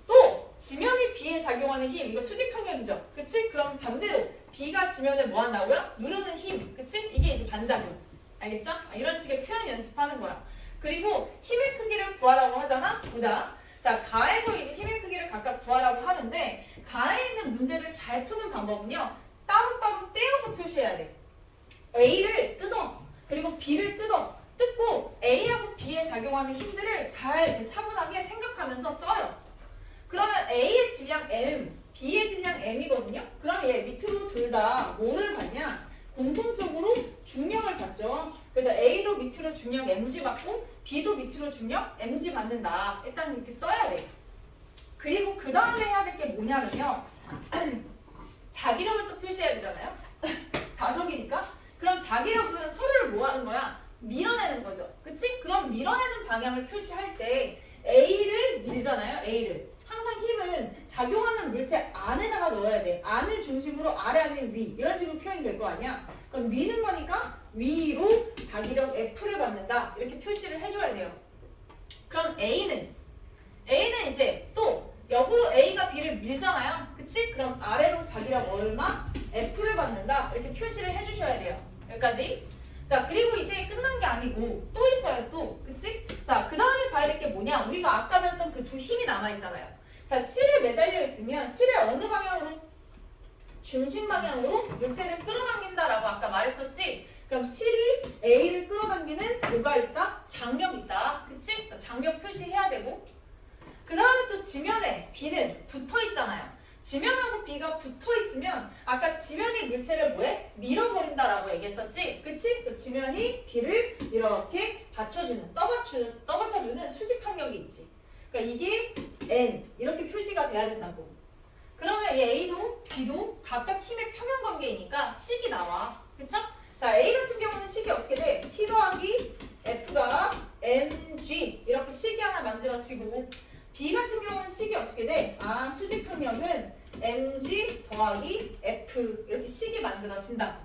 또 지면이 B에 작용하는 힘 이거 수직항력이죠. 그치? 그럼 반대로 B가 지면을 뭐 한다고요? 누르는 힘. 그치? 이게 이제 반작용. 알겠죠? 이런 식의 표현 연습하는 거야. 그리고 힘의 크기를 구하라고 하잖아? 보자. 자, 가에서 이제 힘의 크기를 각각 구하라고 하는데 가에 있는 문제를 잘 푸는 방법은요. 따로따로 떼어서 표시해야 돼. A를 뜯어. 그리고 B를 뜯어. 뜯고 A하고 B에 작용하는 힘들을 잘 이렇게 차분하게 생각하면서 써요. 그러면 A의 질량 M, B의 질량 M이거든요. 그럼 얘 밑으로 둘 다 뭐를 받냐? 공통적으로 중력을 받죠. 그래서 A도 밑으로 중력 mg 받고 B도 밑으로 중력 mg 받는다. 일단 이렇게 써야 돼. 그리고 그 다음에 해야 될 게 뭐냐면요. 자기력을 또 표시해야 되잖아요. 자석이니까. 그럼 자기력은 서로를 뭐 하는 거야? 밀어내는 거죠. 그치? 그럼 밀어내는 방향을 표시할 때 A를 밀잖아요. A를. 항상 힘은 작용하는 물체 안에다가 넣어야 돼. 안을 중심으로 아래 아니면 위 이런 식으로 표현이 될 거 아니야. 그럼 미는 거니까 위로 자기력 F를 받는다. 이렇게 표시를 해줘야 돼요. 그럼 A는 이제 또 역으로 A가 B를 밀잖아요. 그치? 그럼 아래로 자기력 얼마? F를 받는다. 이렇게 표시를 해주셔야 돼요. 여기까지. 자, 그리고 이제 끝난 게 아니고 또 있어요. 또. 그치? 자, 그 다음에 봐야 될 게 뭐냐? 우리가 아까 배웠던 그 두 힘이 남아있잖아요. 자, 실에 매달려 있으면 실의 어느 방향으로? 중심 방향으로 물체를 끌어당긴다라고 아까 말했었지? 그럼 실이 A를 끌어당기는 뭐가 있다? 장력 있다. 그치? 자, 장력 표시해야 되고 그 다음에 또 지면에 B는 붙어 있잖아요. 지면하고 B가 붙어 있으면 아까 지면이 물체를 뭐해? 밀어버린다라고 얘기했었지? 그치? 그 지면이 B를 이렇게 받쳐주는, 떠받쳐주는 수직항력이 있지. 그러니까 이게 N 이렇게 표시가 돼야 된다고. 그러면 이 A도 B도 각각 힘의 평형관계이니까 식이 나와. 그쵸? 자, A 같은 경우는 식이 어떻게 돼? T 더하기 F가 mg 이렇게 식이 하나 만들어지고 B 같은 경우는 식이 어떻게 돼? 아, 수직항력은 mg 더하기 F 이렇게 식이 만들어진다.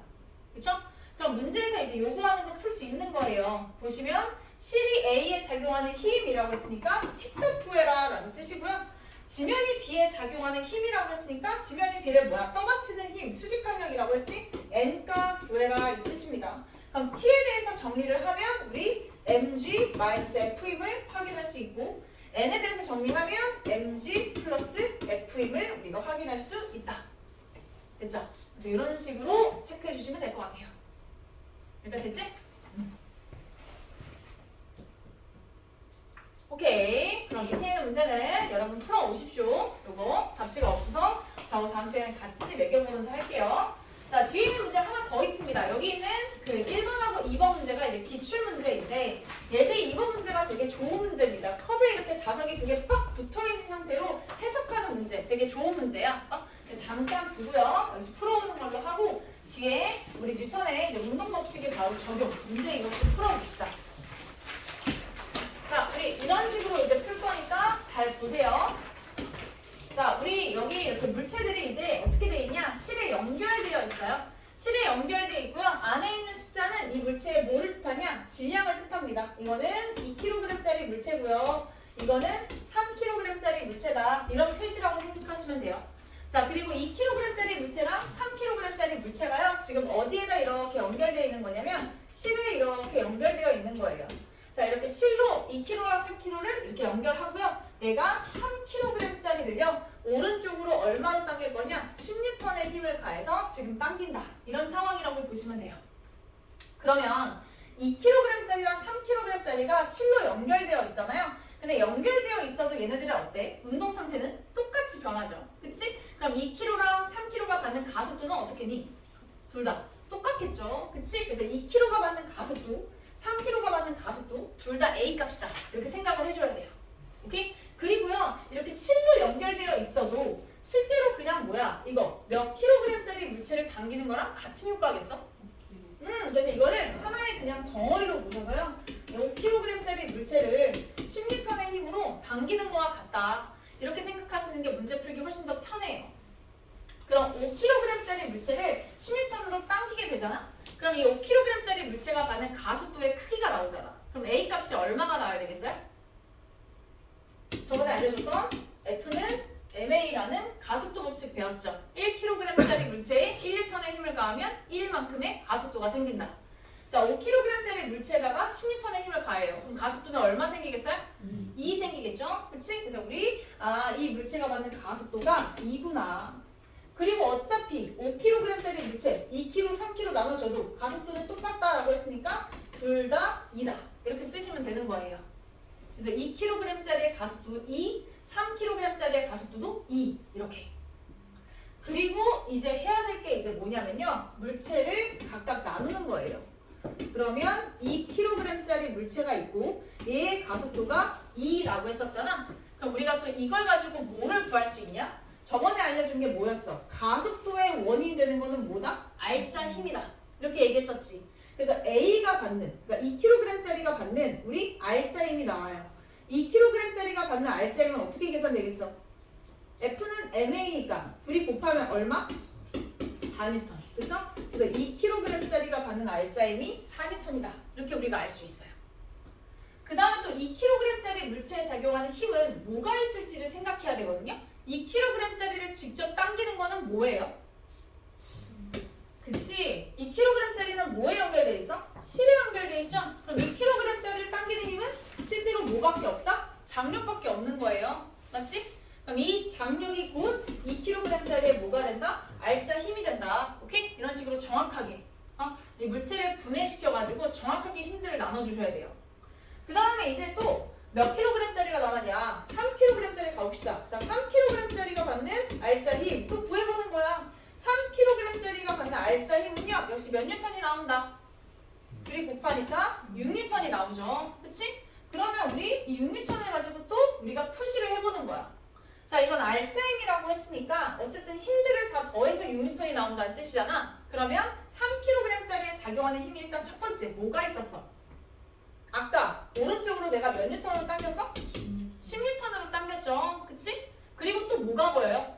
그쵸? 그럼 문제에서 이제 요구하는 거 풀 수 있는 거예요. 보시면 실이 A에 작용하는 힘이라고 했으니까 T값 구해라 라는 뜻이고요. 지면이 B에 작용하는 힘이라고 했으니까 지면이 B를 뭐야? 떠받치는 힘, 수직항력이라고 했지? N값 구해라 이 뜻입니다. 그럼 T에 대해서 정리를 하면 우리 mg-f임을 확인할 수 있고 N에 대해서 정리하면 mg 플러스 f임을 우리가 확인할 수 있다. 됐죠? 그래서 이런 식으로 체크해 주시면 될 것 같아요. 일단 됐지? 오케이. 그럼 밑에 있는 문제는 여러분 풀어오십시오. 요거 답지가 없어서 저 다음 시간에 같이 매겨보면서 할게요. 자, 뒤에 있는 문제 하나 더 있습니다. 여기 있는 그 1번하고 2번 문제가 이제 기출문제인데 예제 2번 문제가 되게 좋은 문제입니다. 컵에 이렇게 자석이 되게 빡 붙어있는 상태로 해석하는 문제. 되게 좋은 문제야. 잠깐 두고요. 여기서 풀어오는 걸로 하고 뒤에 우리 뉴턴의 이제 운동 법칙의 바로 적용. 문제 이것도 풀어봅시다. 자, 우리 이런 식으로 이제 풀 거니까 잘 보세요. 자, 우리 여기 이렇게 물체들이 이제 어떻게 돼 있냐? 실에 연결되어 있어요. 실에 연결되어 있고요. 안에 있는 숫자는 이 물체의 뭐를 뜻하냐? 질량을 뜻합니다. 이거는 2kg짜리 물체고요. 이거는 3kg짜리 물체다. 이런 표시라고 생각하시면 돼요. 자, 그리고 2kg짜리 물체랑 3kg짜리 물체가요. 지금 어디에다 이렇게 연결되어 있는 거냐면 실에 이렇게 연결되어 있는 거예요. 자, 이렇게 실로 2kg랑 3kg를 이렇게 연결하고요. 내가 3kg짜리를요. 오른쪽으로 얼마로 당길 거냐? 10N의 힘을 가해서 지금 당긴다. 이런 상황이라고 보시면 돼요. 그러면 2kg짜리랑 3kg짜리가 실로 연결되어 있잖아요. 근데 연결되어 있어도 얘네들은 어때? 운동 상태는 똑같이 변하죠. 그치? 그럼 2kg랑 3kg가 받는 가속도는 어떻게 니? 둘 다 똑같게 똑같겠죠. 그치? 그래서 2kg가 받는 가속도, 3kg가 받는 가속도 둘 다 A 값이다. 이렇게 생각을 해줘야 돼요. 오케이? 그리고요, 이렇게 실로 연결되어 있어도 실제로 그냥 뭐야? 이거 몇 킬로그램짜리 물체를 당기는 거랑 같은 효과겠어? 그래서 이거를 하나의 그냥 덩어리로 보셔서요. 5kg짜리 물체를 10N의 힘으로 당기는 거와 같다. 이렇게 생각하시는 게 문제 풀기 훨씬 더 편해요. 그럼 5kg짜리 물체를 10N으로 당기게 되잖아? 그럼 이 5kg짜리 물체가 받는 가속도의 크기가 나오잖아. 그럼 A 값이 얼마가 나와야 되겠어요? 저번에 알려줬던 F는 ma라는 가속도 법칙 배웠죠. 1kg짜리 물체에 1N의 힘을 가하면 1만큼의 가속도가 생긴다. 자, 5kg짜리 물체에다가 10N의 힘을 가해요. 그럼 가속도는 얼마 생기겠어요? 2 생기겠죠? 그치? 그래서 우리 이 물체가 받는 가속도가 2구나. 그리고 어차피 5kg짜리 물체 2kg, 3kg 나눠줘도 가속도는 똑같다라고 했으니까 둘 다 2다. 이렇게 쓰시면 되는 거예요. 그래서 2kg짜리의 가속도 2, 3kg짜리의 가속도도 2 이렇게. 그리고 이제 해야 될 게 이제 뭐냐면요. 물체를 각각 나누는 거예요. 그러면 2kg짜리 물체가 있고 얘의 가속도가 2라고 했었잖아. 그럼 우리가 또 이걸 가지고 뭐를 구할 수 있냐? 저번에 알려준 게 뭐였어? 가속도의 원인이 되는 거는 뭐다? 알짜 힘이다. 이렇게 얘기했었지. 그래서 A가 받는, 그러니까 2kg짜리가 받는 우리 알짜 힘이 나와요. 2kg짜리가 받는 알짜 힘은 어떻게 계산되겠어? F는 ma니까 둘이 곱하면 얼마? 4N. 그쵸? 그래서 2kg짜리가 받는 알짜 힘이 4N이다. 이렇게 우리가 알 수 있어요. 그 다음에 또 2kg짜리 물체에 작용하는 힘은 뭐가 있을지를 생각해야 되거든요. 2kg짜리를 직접 당기는 거는 뭐예요? 그치? 2kg짜리는 뭐에 연결돼 있어? 실에 연결돼 있죠? 그럼 2kg짜리를 당기는 힘은 실제로 뭐밖에 없다? 장력밖에 없는 거예요. 맞지? 그럼 이 장력이 곧 2kg짜리에 뭐가 된다? 알짜 힘이 된다. 오케이? 이런 식으로 정확하게 이 물체를 분해시켜가지고 정확하게 힘들을 나눠주셔야 돼요. 그 다음에 이제 또 몇 킬로그램짜리가 남았냐? 3kg짜리 가봅시다. 자, 3kg짜리가 받는 알짜 힘 또 구해보는 거야. 3kg짜리가 받는 알짜 힘은요 역시 몇 뉴턴이 나온다. 둘이 곱하니까 6뉴턴이 나오죠. 그치? 그러면 우리 이 6뉴턴을 가지고 또 우리가 표시를 해보는 거야. 자, 이건 알짜 힘이라고 했으니까 어쨌든 힘들을 다 더해서 6뉴턴이 나온다는 뜻이잖아. 그러면 3kg짜리에 작용하는 힘이 일단 첫 번째 뭐가 있었어? 아까 오른쪽으로 내가 몇 뉴턴으로 당겼어? 10뉴턴으로 당겼죠. 그치? 그리고 또 뭐가 보여요?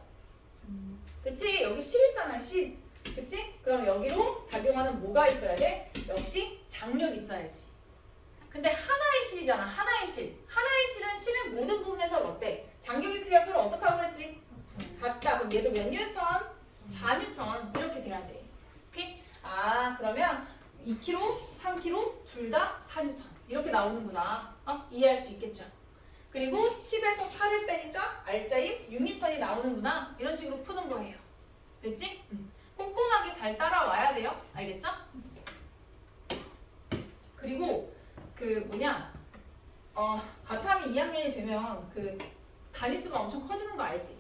그치? 여기 실 있잖아, 실. 그치? 그럼 여기로 작용하는 뭐가 있어야 돼? 역시 장력이 있어야지. 근데 하나의 실이잖아, 하나의 실. 하나의 실은 실의 모든 부분에서 어때? 장력의 크기가 서로 어떻게 하고 했지? 같다. 그럼 얘도 몇 뉴턴? 4뉴턴. 이렇게 돼야 돼. 오케이? 그러면 2kg, 3kg 둘 다 4뉴턴. 이렇게 나오는구나. 이해할 수 있겠죠? 그리고 10에서 4를 빼니까 알짜임 6뉴턴이 나오는구나. 이런 식으로 푸는 거예요. 됐지? 꼼꼼하게 잘 따라와야 돼요. 알겠죠? 그리고 과탐이 2학년이 되면 단위수가 엄청 커지는 거 알지?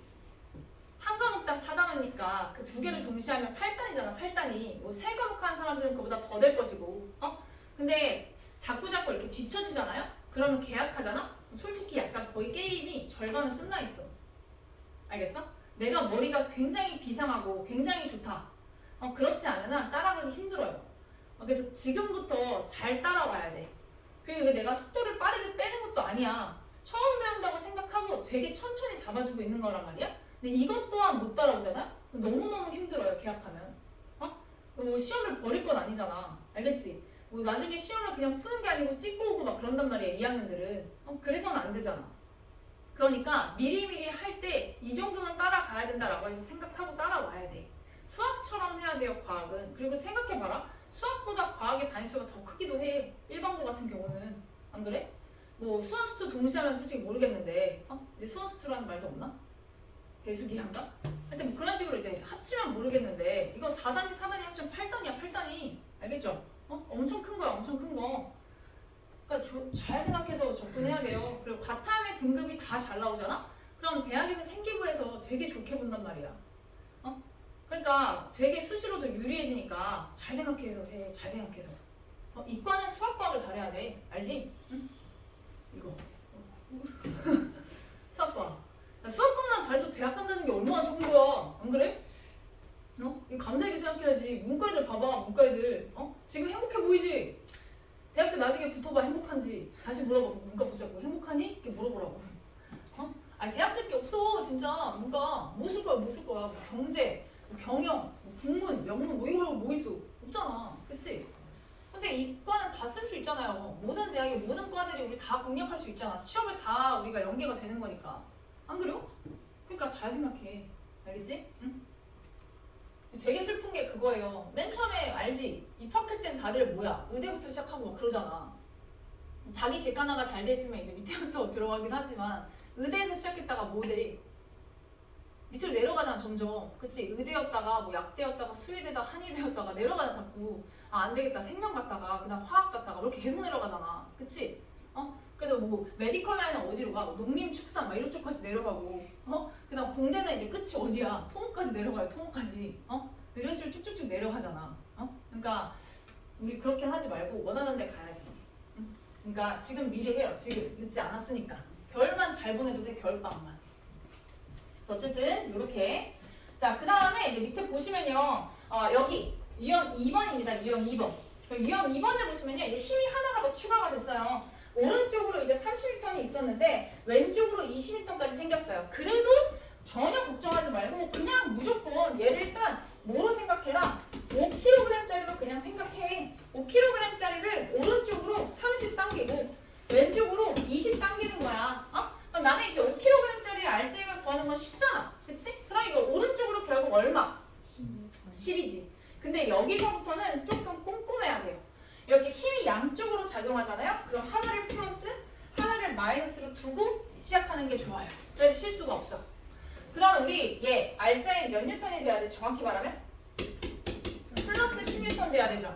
한 과목당 4단원이니까 그 두 개를 동시에 하면 8단이잖아, 8단이. 뭐 세 과목 하는 사람들은 그보다 더 될 것이고. 근데 자꾸 이렇게 뒤처지잖아요? 그러면 계약하잖아? 솔직히 약간 거의 게임이 절반은 끝나 있어. 알겠어? 내가 머리가 굉장히 비상하고 굉장히 좋다. 그렇지 않은 한 따라가기 힘들어요. 그래서 지금부터 잘 따라와야 돼. 그리고 내가 속도를 빠르게 빼는 것도 아니야. 처음 배운다고 생각하고 되게 천천히 잡아주고 있는 거란 말이야. 근데 이것 또한 못 따라오잖아? 너무너무 힘들어요, 계약하면. 뭐 시험을 버릴 건 아니잖아. 알겠지? 뭐 나중에 시험을 그냥 푸는 게 아니고 찍고 오고 막 그런단 말이야, 2학년들은. 그래서는 안 되잖아. 그러니까 미리미리 할 때 이 정도는 따라가야 된다라고 해서 생각하고 따라와야 돼. 수학처럼 해야 돼요, 과학은. 그리고 생각해봐라. 수학보다 과학의 단위수가 더 크기도 해. 일반고 같은 경우는. 안 그래? 뭐 수원수투 동시에 하면 솔직히 모르겠는데 이제 수원수투라는 말도 없나? 대수기한가? 하여튼 뭐 그런 식으로 이제 합치면 모르겠는데 이거 4단위 합치면 8단이야, 8단위. 알겠죠? 엄청 큰 거야, 엄청 큰 거. 그러니까 잘 생각해서 접근해야 돼요. 그리고 과탐의 등급이 다 잘 나오잖아? 그럼 대학에서 생기부에서 되게 좋게 본단 말이야. 그러니까 되게 수시로도 유리해지니까 잘 생각해서 해. 잘 생각해서. 이과는 수학과학을 잘해야 돼. 알지? 응? 이거. 수학과학. 수학과만 잘해도 대학 간다는 게 얼마나 좋은 거야. 안 그래? 이거 감사하게 생각해야지. 문과애들 봐봐. 문과애들. 지금 행복해 보이지? 대학교 나중에 붙어봐. 행복한지. 다시 물어봐. 문과 붙잡고. 행복하니? 이렇게 물어보라고. 아니 대학 쓸 게 없어. 진짜. 문과. 뭐 쓸 거야? 뭐 쓸 거야? 뭐 경제, 뭐 경영, 뭐 국문, 영문 뭐 이거 뭐 있어? 없잖아. 그치? 근데 이과는 다 쓸 수 있잖아요. 모든 대학의 모든 과들이 우리 다 공략할 수 있잖아. 취업에 다 우리가 연계가 되는 거니까. 안 그래요? 그러니까 잘 생각해. 알겠지? 응? 되게 슬픈 게 그거예요. 맨 처음에 알지? 입학할 땐 다들 뭐야? 의대부터 시작하고 막 그러잖아. 자기 객관화가 잘 돼 있으면 이제 밑에부터 들어가긴 하지만 의대에서 시작했다가 모대 밑으로 내려가잖아 점점. 그치? 의대였다가 뭐 약대였다가 수의대다가 한의대였다가 내려가잖아 자꾸. 안 되겠다 생명 갔다가 그다음 화학 갔다가 이렇게 계속 내려가잖아. 그치? 그래서 뭐 메디컬 라인은 어디로 가? 뭐 농림 축산 막 이런 쪽까지 내려가고 그다음 공대는 이제 끝이 어디야? 토목까지 내려가요. 토목까지. 이런 식으로 쭉쭉쭉 내려가잖아. 그러니까 우리 그렇게 하지 말고 원하는 데 가야지. 그러니까 지금 미리 해요. 지금 늦지 않았으니까. 겨울만 잘 보내도 돼. 겨울방학만. 어쨌든 이렇게. 자, 그 다음에 이제 밑에 보시면요. 여기 유형 2번입니다. 유형 2번. 유형 2번을 보시면요. 이제 힘이 하나가 더 추가가 됐어요. 오른쪽으로 이제 30N이 있었는데 왼쪽으로 20N까지 생겼어요. 그래도 전혀 걱정하지 말고 그냥 무조건 얘를 일단 뭐로 생각해라? 5kg짜리로 그냥 생각해. 5kg짜리를 오른쪽으로 30 당기고 왼쪽으로 20 당기는 거야. 그럼 나는 이제 5kg짜리 RGM을 구하는 건 쉽잖아. 그치? 그럼 이거 오른쪽으로 결국 얼마? 10이지. 근데 여기서부터는 조금 꼼꼼해야 돼요. 이렇게 힘이 양쪽으로 작용하잖아요. 그럼 하나를 플러스, 하나를 마이너스로 두고 시작하는 게 좋아요. 그래서 실수가 없어. 그럼 우리 얘 알자인 몇 뉴턴이 돼야 돼? 정확히 말하면? 플러스 10뉴턴 돼야 되죠.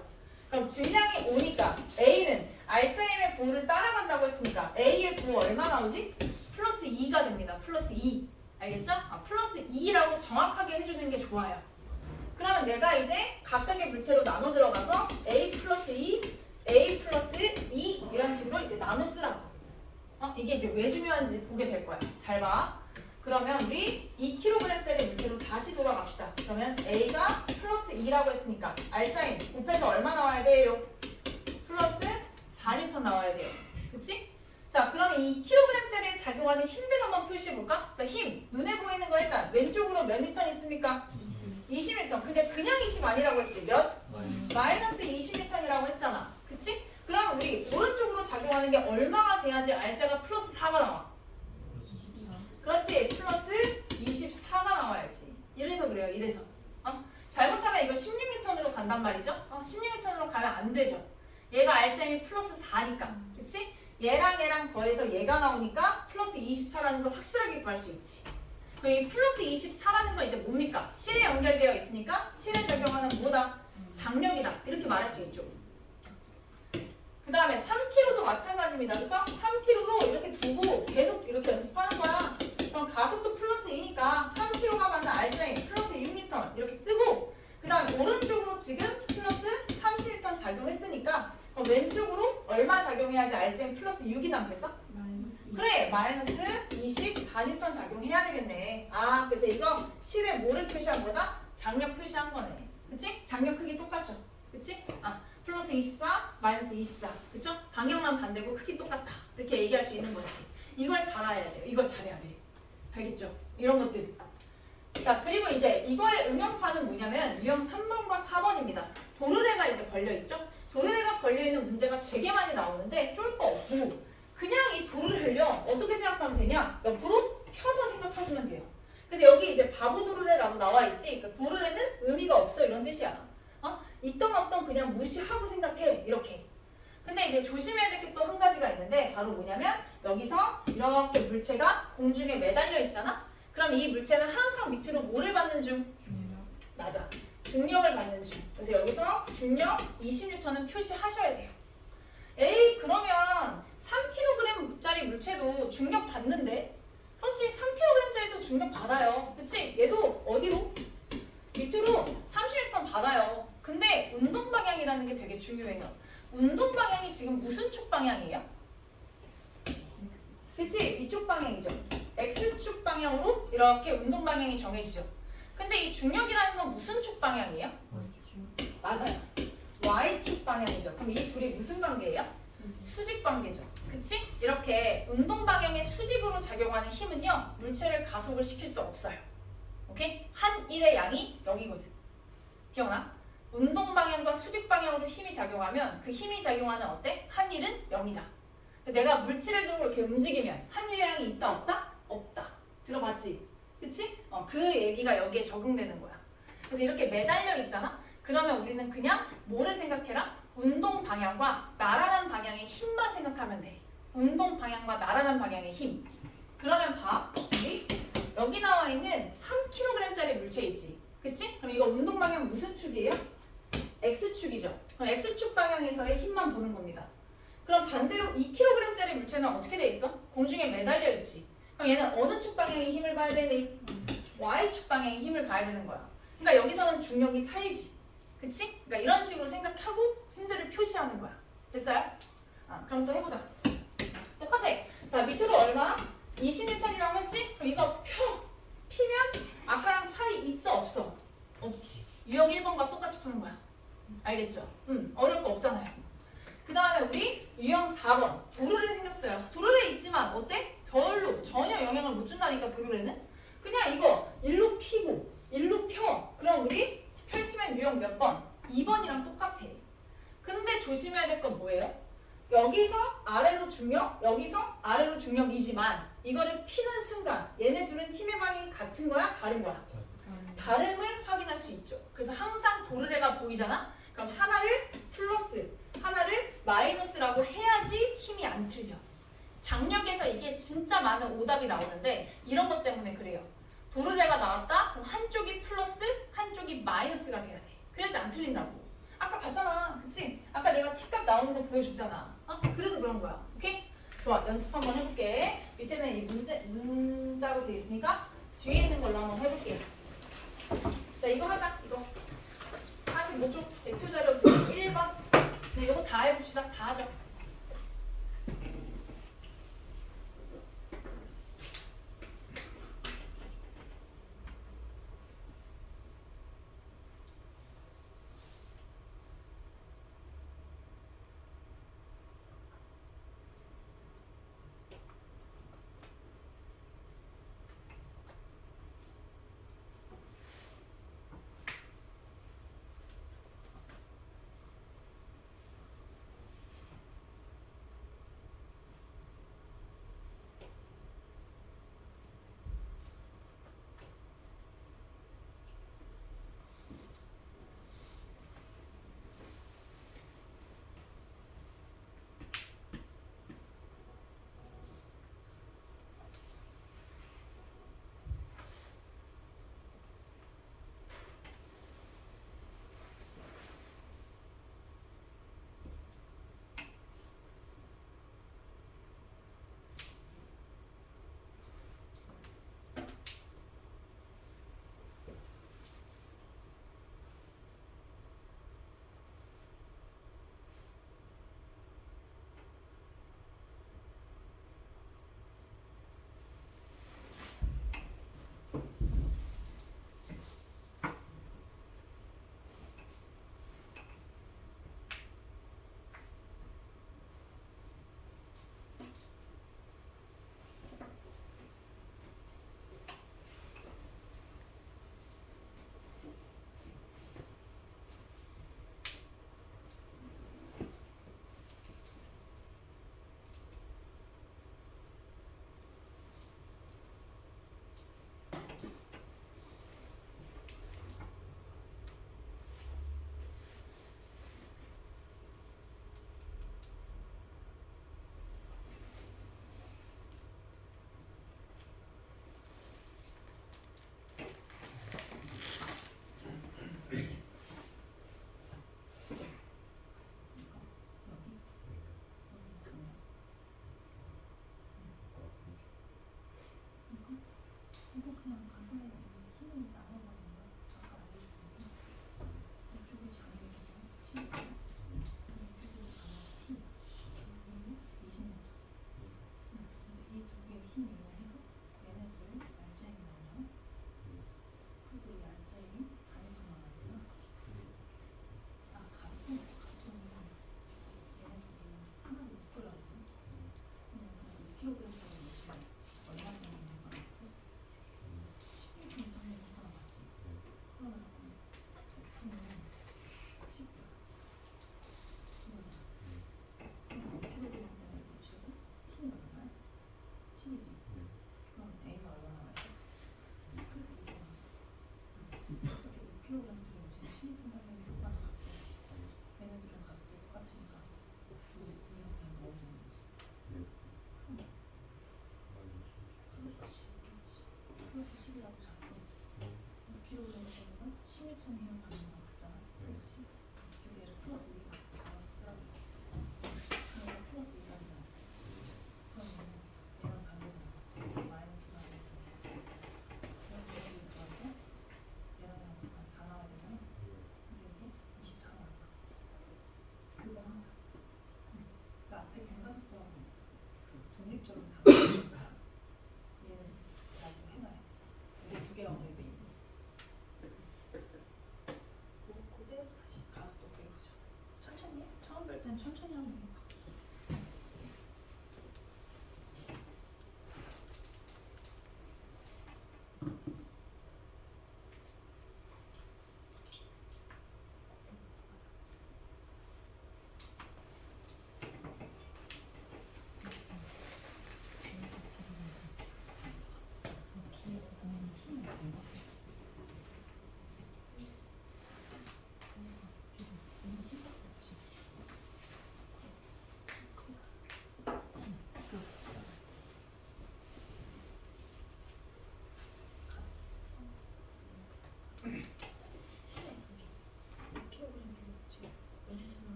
그럼 질량이 5니까 A는 알자임의 부호를 따라간다고 했으니까 A의 부호 얼마 나오지? 플러스 2가 됩니다. 플러스 2. 알겠죠? 플러스 2라고 정확하게 해주는 게 좋아요. 그러면 내가 이제 각각의 물체로 나눠 들어가서 A 플러스 2, A 플러스 2 이런 식으로 이제 나눠 쓰라고. 이게 이제 왜 중요한지 보게 될 거야. 잘 봐. 그러면 우리 2kg짜리 물체로 다시 돌아갑시다. 그러면 A가 플러스 2라고 했으니까 알자인 곱해서 얼마 나와야 돼요? 플러스 4N 나와야 돼요. 그치? 자, 그러면 2kg짜리에 작용하는 힘들 한번 표시해볼까? 자, 힘. 눈에 보이는 거 일단 왼쪽으로 몇 뉴턴 있습니까? 20뉴턴. 근데 그냥 20 아니라고 했지. 몇? 마이너스 20뉴턴이라고 했잖아. 그치? 그럼 우리 오른쪽으로 작용하는 게 얼마가 돼야지 알자가 플러스 4가 나와? 그렇지. 플러스 24가 나와야지. 이래서 그래요. 이래서. 잘못하면 이거 16뉴턴으로 간단 말이죠. 16뉴턴으로 가면 안 되죠. 얘가 알자임이 플러스 4니까. 그치? 얘랑 더해서 얘가 나오니까 플러스 24라는 걸 확실하게 구할 수 있지. 그럼 이 플러스 24라는 건 이제 뭡니까? 실에 연결되어 있으니까 실에 적용하는 뭐다? 장력이다. 이렇게 말할 수 있죠. 그 다음에 3kg도 마찬가지입니다. 그쵸? 3kg도 이렇게 두고 계속 이렇게 연습하는 거야. 그럼 가속도 플러스 2니까 3kg가 받는 알자임 플러스 6N 이렇게 쓰고 그 다음 오른쪽으로 지금 플러스 30N 작용했으니까 그럼 왼쪽으로 얼마 작용해야지 알자임 플러스 6이 남겠어? 그래, 마이너스 24N 작용해야 되겠네. 그래서 이거 실에 뭐를 표시한 거다? 장력 표시한 거네. 그치? 장력 크기 똑같죠? 그치? 플러스 24, 마이너스 24. 그쵸? 방향만 반대고 크기 똑같다. 이렇게 얘기할 수 있는 거지. 이걸 잘 알아야 돼요. 이걸 잘해야 돼. 알겠죠? 이런 것들. 자, 그리고 이제 이거의 응용파는 뭐냐면 유형 3번과 4번입니다. 도르래가 이제 걸려있죠? 도르래가 걸려있는 문제가 되게 많이 나오는데 쫄 거 없고 그냥 이 도르래를요 어떻게 생각하면 되냐? 옆으로 펴서 생각하시면 돼요. 그래서 여기 이제 바보 도르래라고 나와있지? 그러니까 도르래는 의미가 없어 이런 뜻이야. 있던 없던 그냥 무시하고 생각해 이렇게. 근데 이제 조심해야 될 게 또 한 가지가 있는데 바로 뭐냐면 여기서 이렇게 물체가 공중에 매달려 있잖아? 그럼 이 물체는 항상 밑으로 뭐를 받는 중? 맞아. 중력을 받는 중. 그래서 여기서 중력 20N은 표시하셔야 돼요. 에이 그러면 3kg짜리 물체도 중력 받는데? 그렇지 3kg짜리도 중력 받아요. 그치? 얘도 어디로? 밑으로 31점 받아요. 근데 운동 방향이라는 게 되게 중요해요. 운동 방향이 지금 무슨 축 방향이에요? 그치? 이쪽 방향이죠. X축 방향으로 이렇게 운동 방향이 정해지죠. 근데 이 중력이라는 건 무슨 축 방향이에요? 맞아요. Y축 방향이죠. 그럼 이 둘이 무슨 관계예요? 수직 관계죠. 그치? 이렇게 운동 방향의 수직으로 작용하는 힘은요, 물체를 가속을 시킬 수 없어요. 오케이? 한 일의 양이 0이거든. 기억나? 운동 방향과 수직 방향으로 힘이 작용하면 그 힘이 작용하는 어때? 한 일은 0이다. 내가 물체를 들고 이렇게 움직이면 한 일의 양이 있다 없다? 없다. 들어봤지? 그치? 그 얘기가 여기에 적용되는 거야. 그래서 이렇게 매달려 있잖아? 그러면 우리는 그냥 뭐를 생각해라? 운동 방향과 날아간 방향의 힘만 생각하면 돼. 운동 방향과 날아간 방향의 힘. 그러면 봐. 우리 여기 나와 있는 3kg짜리 물체 있지. 그치? 그럼 이거 운동 방향 무슨 축이에요? X축이죠. 그럼 X축 방향에서의 힘만 보는 겁니다. 그럼 반대로 2kg짜리 물체는 어떻게 돼 있어? 공중에 매달려 있지. 그럼 얘는 어느 축 방향의 힘을 봐야 되니? Y축 방향의 힘을 봐야 되는 거야. 그러니까 여기서는 중력이 살지. 그치? 그러니까 이런 식으로 생각하고 힘들을 표시하는 거야. 됐어요? 그럼 또 해보자. 똑같아. 자, 밑으로 얼마? 20N이라고 했지? 그럼 이거 피면 아까랑 차이 있어 없어? 없지. 유형 1번과 똑같이 푸는 거야. 알겠죠? 어려울 거 없잖아요. 그 다음에 우리 유형 4번. 도르래 생겼어요. 도르래 있지만 어때? 별로 전혀 영향을 못 준다니까 도르래는? 그냥 이거 일로 피고 일로 펴. 그럼 우리 펼치면 유형 몇 번? 2번이랑 똑같아. 근데 조심해야 될 건 뭐예요? 여기서 아래로 중력, 여기서 아래로 중력이지만 이거를 피는 순간 얘네 둘은 힘의 방향이 같은 거야? 다른 거야? 다름을 확인할 수 있죠. 그래서 항상 도르래가 보이잖아? 그럼 하나를 플러스, 하나를 마이너스라고 해야지 힘이 안 틀려. 장력에서 이게 진짜 많은 오답이 나오는데 이런 것 때문에 그래요. 도르래가 나왔다? 그럼 한쪽이 플러스, 한쪽이 마이너스가 돼야 돼. 그래야지 안 틀린다고. 아까 봤잖아. 그치? 아까 내가 T값 나오는 거 보여줬잖아. 그래서 그런 거야. 오케이? 좋아. 연습 한번 해볼게. 밑에는 이 문자로 돼 있으니까 뒤에 있는 걸로 한번 해볼게요. 자, 이거 하자. 이거. 45쪽 대표 자료 1번. 네, 이거 다 해봅시다. 다 하자.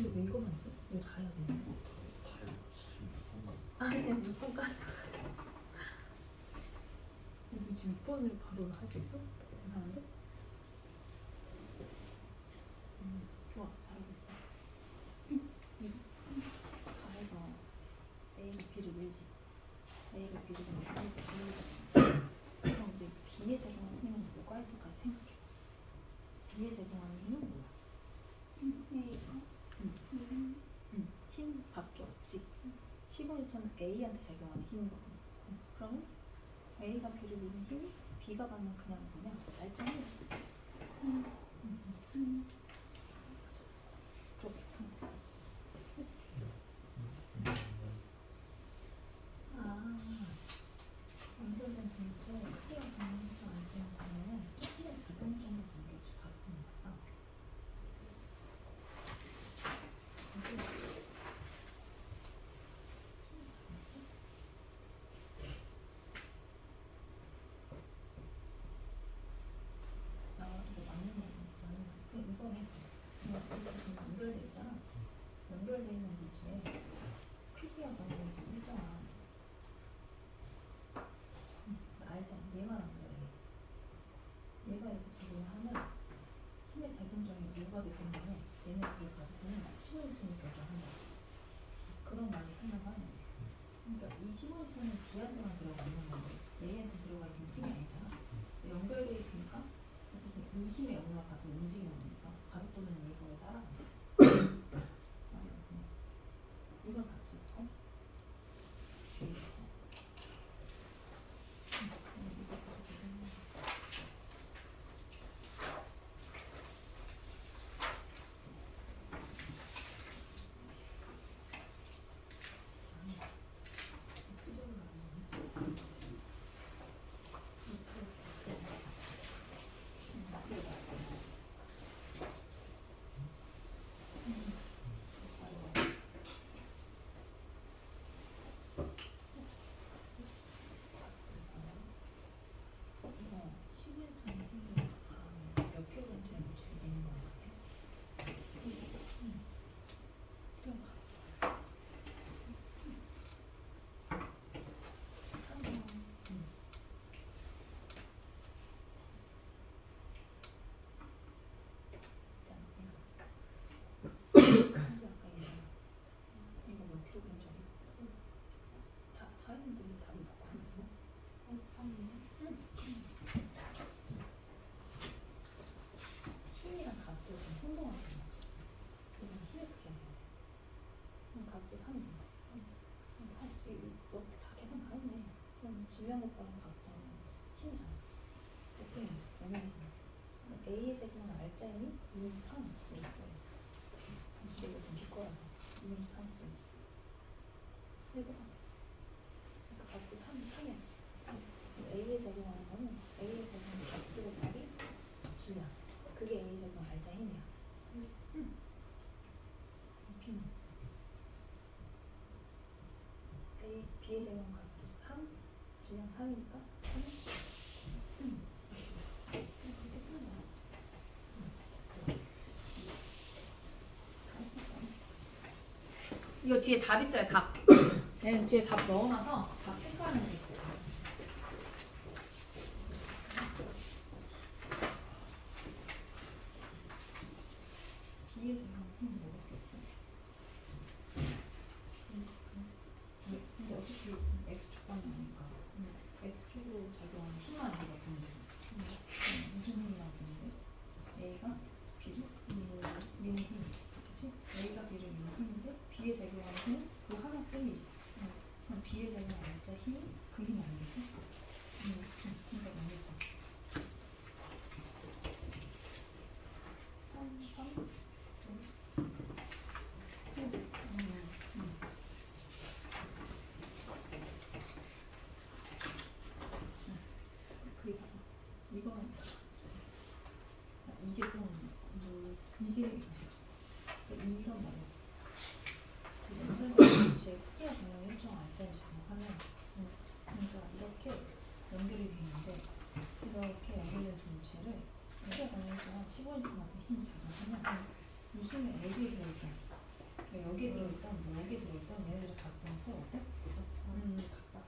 근데 왜 이거만 써? 왜 다 해야 되냐? 다 했으면 한번 아니 그냥 6번까지 요즘 지금 6번으로 바로 할 수 있어? 대단한데? 좋아 잘하고 있어 다 해서 A가 B를 밀지 A가 B를 밀지 그럼 우리 B에 적용하는 힘은 뭐가 있을까 생각해 B에 적용하는 힘은 뭐야? 힘밖에 없지 15N은 A한테 적용하는 힘이거든 그러면 A가 B를 미는 힘이 B가 받는 그냥 뭐냐? 날짜 힘이야 그렇게 연결된 분체 크기와 방향성 알때는 전에는 힘의 작용 정도 관계없이 바꾸는 거야 나와도 맞는 거 그냥 이번에 그냥 지금 연결돼 있잖아 연결돼 있는 물체에 크기와 방향이 지금 일정한 알잖아 얘만 안 그래 얘가 이렇게 적용하면 힘의 작용점이 뭐가 되겠냐면 얘네 둘이 가지고는 15N이 결정한다 그런 말이 생각하는 거야 그러니까 이 15N은 B한테만 들어가 있는 건데 얘한테 들어가 있는 힘이 아니잖아 연결돼 있으니까 어쨌든 이 힘의 영역과 같은 움직이는 거니까 가속도는 이거에 따라간다 이건 답지 어? 다 했는데 왜 답을 바꾸면서? 힘이랑 가속도 지금 혼동하는 거야. 그냥 힘의 크기야. 그럼 가속도 3이지. 3. 너다 계산 다 했네. 그럼 질량 곱하기 가속도는 힘이잖아. 오케이. 영향이잖아. A의 제곱은 알짜이니 2는 3 이렇게 써야지. 이게 이거 좀 비꼬라서 2는 3 쓰지. 얘들아. 그러니까 가속도 3해야지. A에 적용하는 거는 A에 적용하는 가속도 곱하기 질량. 그게 A에 적용한 알짜 힘이야. B는 B에 적용한 가속도 3, 질량 3이니까 3. 맞지? 그냥 그렇게 쓰는 거야. 이거 뒤에 답 있어요, 답. 얘는 뒤에 답 넣어놔서 답 체크하는 게 있고. B에 적용한 힘은 뭐밖에 없어? 근데 어차피 X축 방향이니까 X축으로 작용하는 힘만 우리가 보는 거지. 무슨 힘이라고 보는데 A가 B를 미는 힘, 그렇지? A가 B를 미는 힘인데 B에 적용하는 힘은 그 하나뿐이지. 그럼 B에 적용하는 알짜 힘이 그 힘 아니겠어? 그러니까 맞겠죠. 3, 3, 그지? 그게 봐봐. 이거는 이게 좀 이게 이런 말이야. 제 크기와 방향 일정 알짜를 작용하면 그러니까 이렇게 연결이 돼 있는데 이렇게 연결된 전체를 크기와 방향 일정한 15N 같은 힘이 작용하면 이 힘이 어디에 들어있냐? 그러니까 여기에 들어있던 뭐 여기에 들어있던 얘네들 각각 서로 어때? 같다.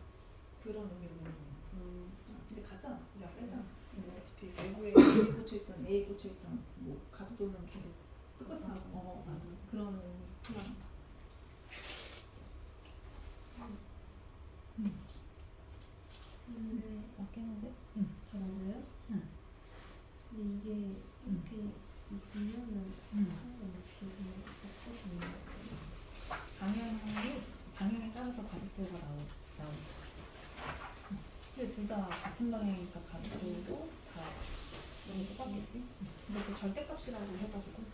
그런 의미로 보는 거야. 근데 같잖아. 우리 아까 했잖아. 근데 어차피 외부에 A 꽂혀있던 A 꽂혀있던 뭐 가속도는 계속 똑같이 나고 맞아. 그런 의미 표현. 근데 맞겠는데? 다 맞아요? 응. 근데 이게 이렇게 보면은 상관없이 그냥 바꿔서 있는 거예요. 방향에 따라서 가속도가 나오지. 근데 둘 다 같은 방향이니까 가속도도 다 너무 똑같겠지? 근데 또 절대값이라고 해가지고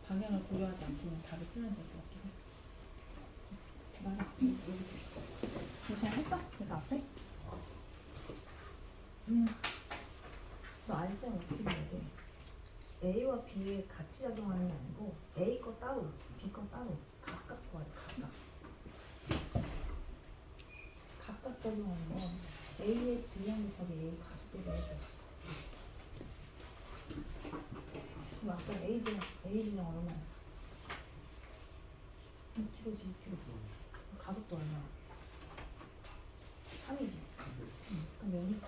방향을 고려하지 않고 그냥 답을 쓰면 될 것 같긴 해. 맞아. 여기 그냥 했어? 그래서 앞에? 너 알잖아 어떻게 해야 돼? A와 B에 같이 작용하는 게 아니고 A 거 따로, B 거 따로 각각 구하래 각각. 각각 작용하는 건 A의 질량 곱하기 A 가속도를 해줘야지. 그럼 아까 A 질량 얼마야? 2kg지 2kg. 가속도 얼마야? 3이지. 그럼 몇 리터?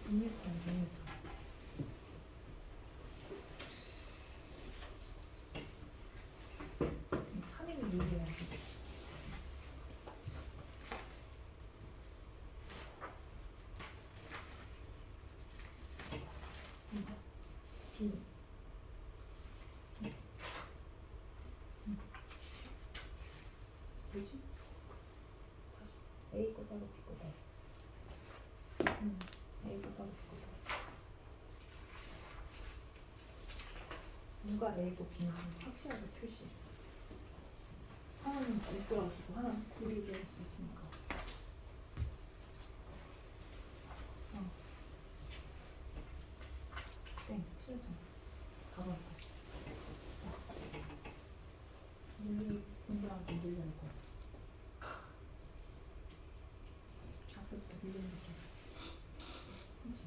6m, 6m. 3일 유리해야지. B. 뭐지? 다시 A 거 따로 B 거 따로. A 거 따로 B 거 따로. 누가 A고 B인지 확실하게 표시. 하나는 6 쓰고 하나는 9를 할 수 있으니까. 땡, 틀렸잖아. 가봐 다시. 공부랑 밀려낼 거. 앞에부터 밀리는 느낌. 그치?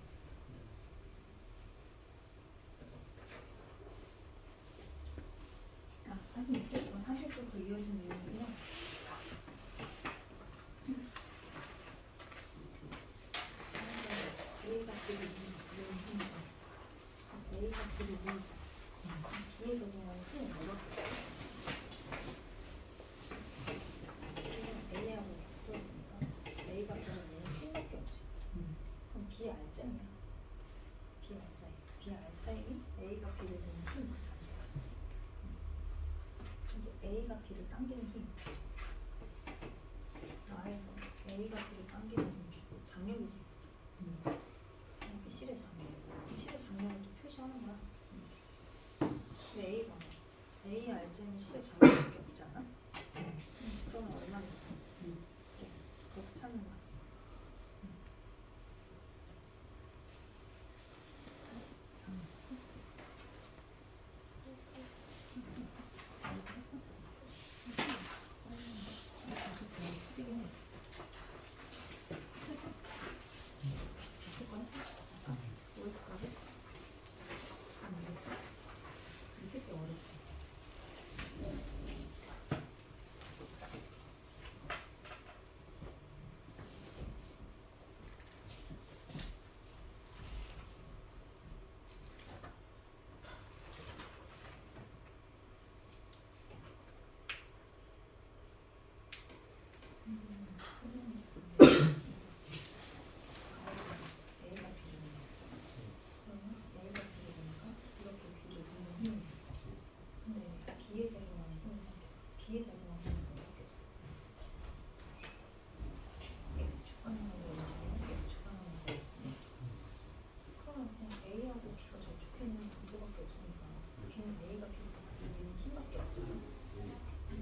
사실 무조건 사실도 그 이어지는 내용이구나. A가 B를 누르니까 A가 B를 누르지. B에 적용하는 힘이 뭐라고? A하고 붙어있으니까 A가 B는 얘는 힘밖에 없지. 그럼 B 알짜이야. B 알짜이. B 알짜이니 A가 B를 드는 힘 그 자체야. 근데 A가 B를 당기는 힘. 나에서 A가 B를 당기는 힘. 장력이지. 이렇게 실의 장력. 실의 장력을 또 표시하는 거야. 근데 A가 A 알짜이는 실의 장력밖에 없잖아. 그러면 얼마나 그래, 그렇게 찾는 거야. 이게 꽤 어렵지. A가 B를 그러면 A가 B를 보니까 이렇게 B를 보는 힘이지. 근데 B에 작용하는 힘은 B에 작용하는 힘은 뭐밖에 없어. X축 방향으로 움직이는 X축 방향으로 움직이는. 그러면 그냥 A하고 B가 접촉해 있는 이거밖에 없으니까 B는 A가 B를 돌리는 힘밖에 없잖아.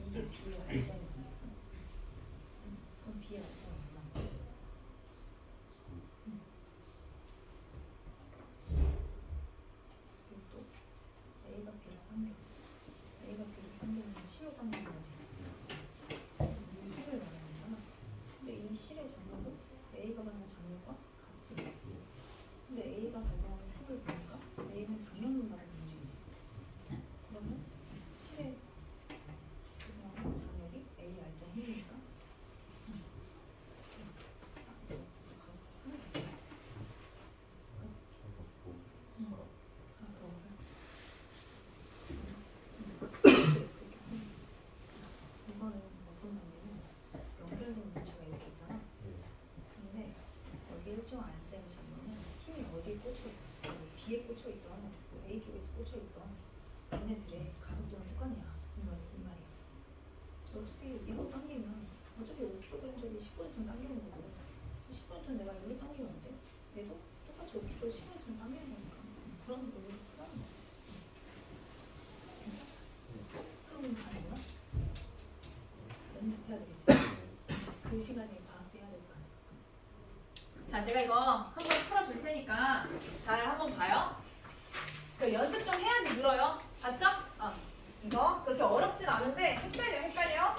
이게 B의 알짜인 거였어. 그럼 B의 알짜는 얼마나? 그리고 또 A가 B를 당겨. A가 B를 당기는 실로 당기는 거지. 이 힘을 말하는 거잖아. 근데 이 실의 장력은 A가 받는 장력과 같지. 근데 A가 발생하는 힘을 보니까 어차피 이거 당기면 어차피 5kg짜리 10분ton 당기는 거고 10분ton 내가 여기 당기면 안 돼? 얘도 똑같이 5kg 10분ton 당기는 거니까 그런 거 여기 크다는 거. 조금 다르나? 연습해야 되겠지. 그 시간에 과학해야 될 거야. 자, 제가 이거 한번 풀어줄 테니까 잘 한번 봐요. 그 연습 좀 해야지 늘어요. 봤죠? 이거 그렇게 어렵진 않은데 헷갈려.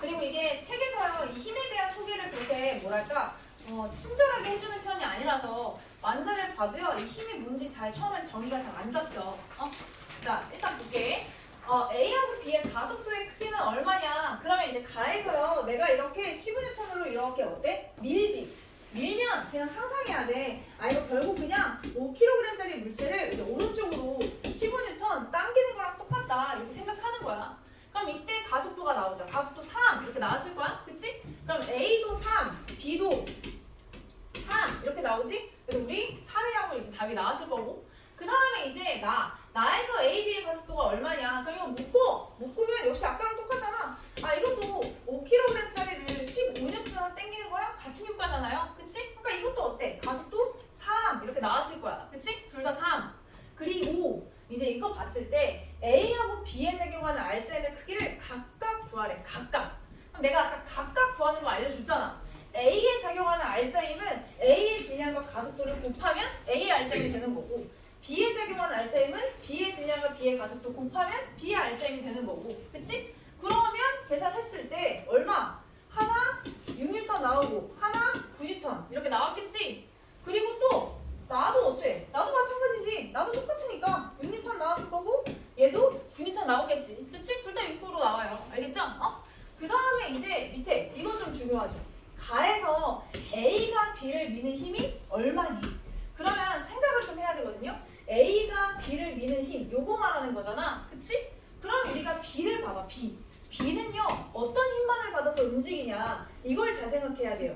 그리고 이게 책에서요 이 힘에 대한 소개를 그렇게 뭐랄까 친절하게 해주는 편이 아니라서 완전을 봐도요 이 힘이 뭔지 잘 처음엔 정의가 잘 안 잡혀. 자, 일단 볼게. A하고 B의 가속도의 크기는 얼마냐? 그러면 이제 가에서요 내가 이렇게 15N으로 이렇게 어때? 밀면 그냥 상상해야 돼. 이거 결국 그냥 5kg짜리 물체를 이제 오른쪽으로 15N 당기는 거랑 똑같다 이렇게 생각하는 거야. 그럼 이때 가속도가 나오죠. 가속도 3 이렇게 나왔을 거야. 그치? 그럼 A도 3, B도 3 이렇게 나오지? 그래서 우리 3이라고 이제 답이 나왔을 거고 그 다음에 이제 나에서 A, B의 가속도가 얼마냐? 그럼 이거 묶으면 역시 아까랑 똑같잖아. 이것도 5kg짜리를 15N 당기는 거야? 같은 효과잖아요. 그치? 그러니까 이것도 어때? 가속도 3 이렇게 나왔을 거야. 그치? 둘 다 3. 그리고 이제 이거 봤을 때 A하고 B에 적용하는 R자의 크기를 각각 구하래. 각각. 그럼 내가 아까 각각 구하는 거 알려줬잖아. A에 작용하는 R자임은 A의 질량과 가속도를 곱하면 A의 R자임이 되는 거고 B에 작용하는 R자임은 B의 질량과 B의 가속도 곱하면 B의 R자임이 되는 거고 그치? 그러면 계산했을 때 얼마? 하나 6N 나오고 하나 9N 이렇게 나왔겠지? 그리고 또 나도 어째? 나도 마찬가지지. 나도 똑같으니까 6N 나왔을 거고 얘도 9N 나오겠지. 그치? 둘 다 6으로 나와요. 알겠죠? 그 다음에 이제 밑에 이거 좀 중요하죠. 가에서 A가 B를 미는 힘이 얼마니? 그러면 생각을 좀 해야 되거든요. A가 B를 미는 힘 요거 말하는 거잖아. 그치? 그럼 우리가 B를 봐봐. B는요 어떤 힘만을 받아서 움직이냐 이걸 잘 생각해야 돼요.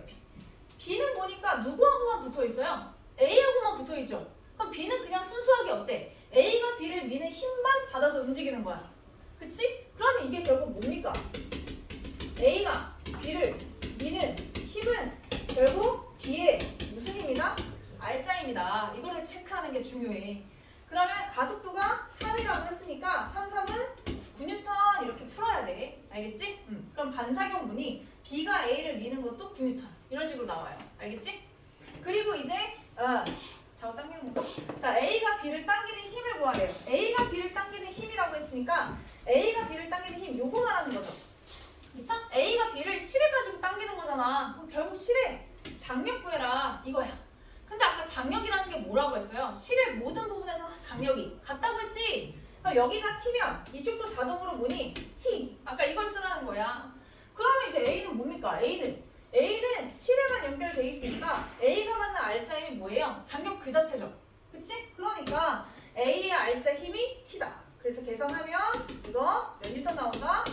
B는 보니까 누구하고만 붙어있어요? A하고만 붙어있죠. 그럼 B는 그냥 순수하게 어때? A가 B를 미는 힘만 받아서 움직이는 거야. 그치? 그러면 이게 결국 뭡니까? A가 B를 미는 힘은 결국 B의 무슨 힘이다? R자임이다. 이거를 체크하는 게 중요해. 그러면 가속도가 3이라고 했으니까 3은 9N 이렇게 풀어야 돼. 알겠지? 그럼 반작용분이 B가 A를 미는 것도 9N 이런 식으로 나와요. 알겠지? 그리고 이제 저거 당기는 거. 자, A가 B를 당기는 힘을 구하래요. A가 B를 당기는 힘이라고 했으니까 A가 B를 당기는 힘 요거 말하는 거죠. 그쵸? A가 B를 실을 가지고 당기는 거잖아. 그럼 결국 실의 장력 구해라 이거야. 근데 아까 장력이라는 게 뭐라고 했어요? 실의 모든 부분에서 장력이 같다고 했지? 그럼 여기가 T면 이쪽도 자동으로 뭐니? T. 아까 이걸 쓰라는 거야. 그러면 이제 A는 뭡니까? A는 실에만 연결돼 있으니까 A가 맞는 R자임이 뭐예요? 장력 그 자체죠. 그치? 그러니까 A의 R자 힘이 T다. 그래서 계산하면 이거 몇 N 나온다?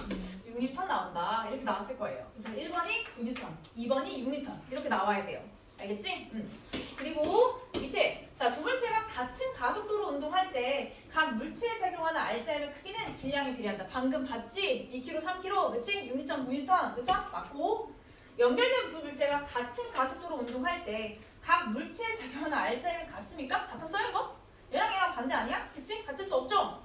6N 나온다. 이렇게 나왔을 거예요. 그래서 1번이 9N, 2번이 6N 이렇게 나와야 돼요. 알겠지? 그리고 밑에 자, 두 물체가 같은 가속도로 운동할 때 각 물체에 작용하는 R자임의 크기는 질량에 비례한다. 방금 봤지? 2kg, 3kg, 그치? 6N, 9N, 그쵸? 맞고 연결된 두 물체가 같은 가속도로 운동할 때 각 물체에 작용하는 R자임이 같습니까? 같았어요 이거? 얘랑 반대 아니야? 그치? 같을 수 없죠?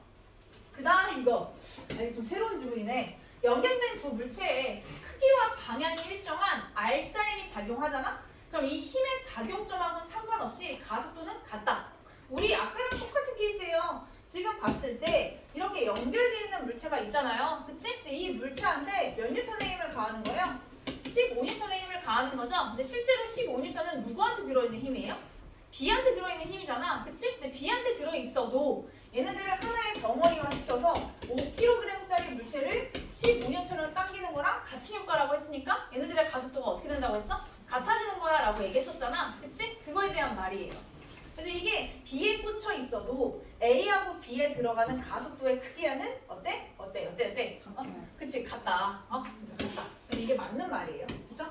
그 다음에 이거 좀 새로운 질문이네. 연결된 두 물체의 크기와 방향이 일정한 R자임이 작용하잖아? 그럼 이 힘의 작용점하고는 상관없이 가속도는 같다. 우리 아까랑 똑같은 케이스예요. 지금 봤을 때 이렇게 연결되어 있는 물체가 있잖아요. 그치? 근데 이 물체한테 몇 N의 힘을 가하는 거예요? 15N의 힘을 가하는 거죠? 근데 실제로 15N은 누구한테 들어있는 힘이에요? B한테 들어있는 힘이잖아. 그치? 근데 B한테 들어있어도 얘네들을 하나의 덩어리화 시켜서 5kg짜리 물체를 15N으로 당기는 거랑 같은 효과라고 했으니까 얘네들의 가속도가 어떻게 된다고 했어? 같아지는 거야 라고 얘기했었잖아. 그치? 그거에 대한 말이에요. 그래서 이게 B에 꽂혀 있어도 A하고 B에 들어가는 가속도의 크기와는 어때? 그치? 같다. 그래서 같다. 근데 이게 맞는 말이에요. 그쵸?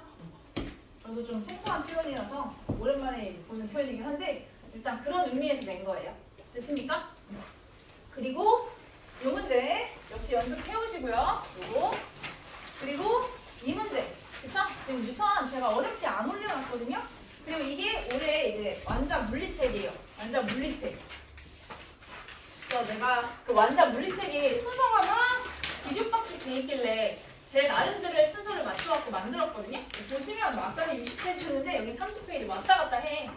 저도 좀 생소한 표현이라서 오랜만에 보는 표현이긴 한데 일단 그런 의미에서 낸 거예요. 됐습니까? 그리고 이 문제 역시 연습해 오시고요. 요거 물리책. 그래서 내가 그 완자 물리책이 순서가 막 뒤죽박죽 돼 있길래 제 나름대로의 순서를 맞춰갖고 만들었거든요. 보시면 아까는 60페이지였는데 여기 30페이지 왔다 갔다 해.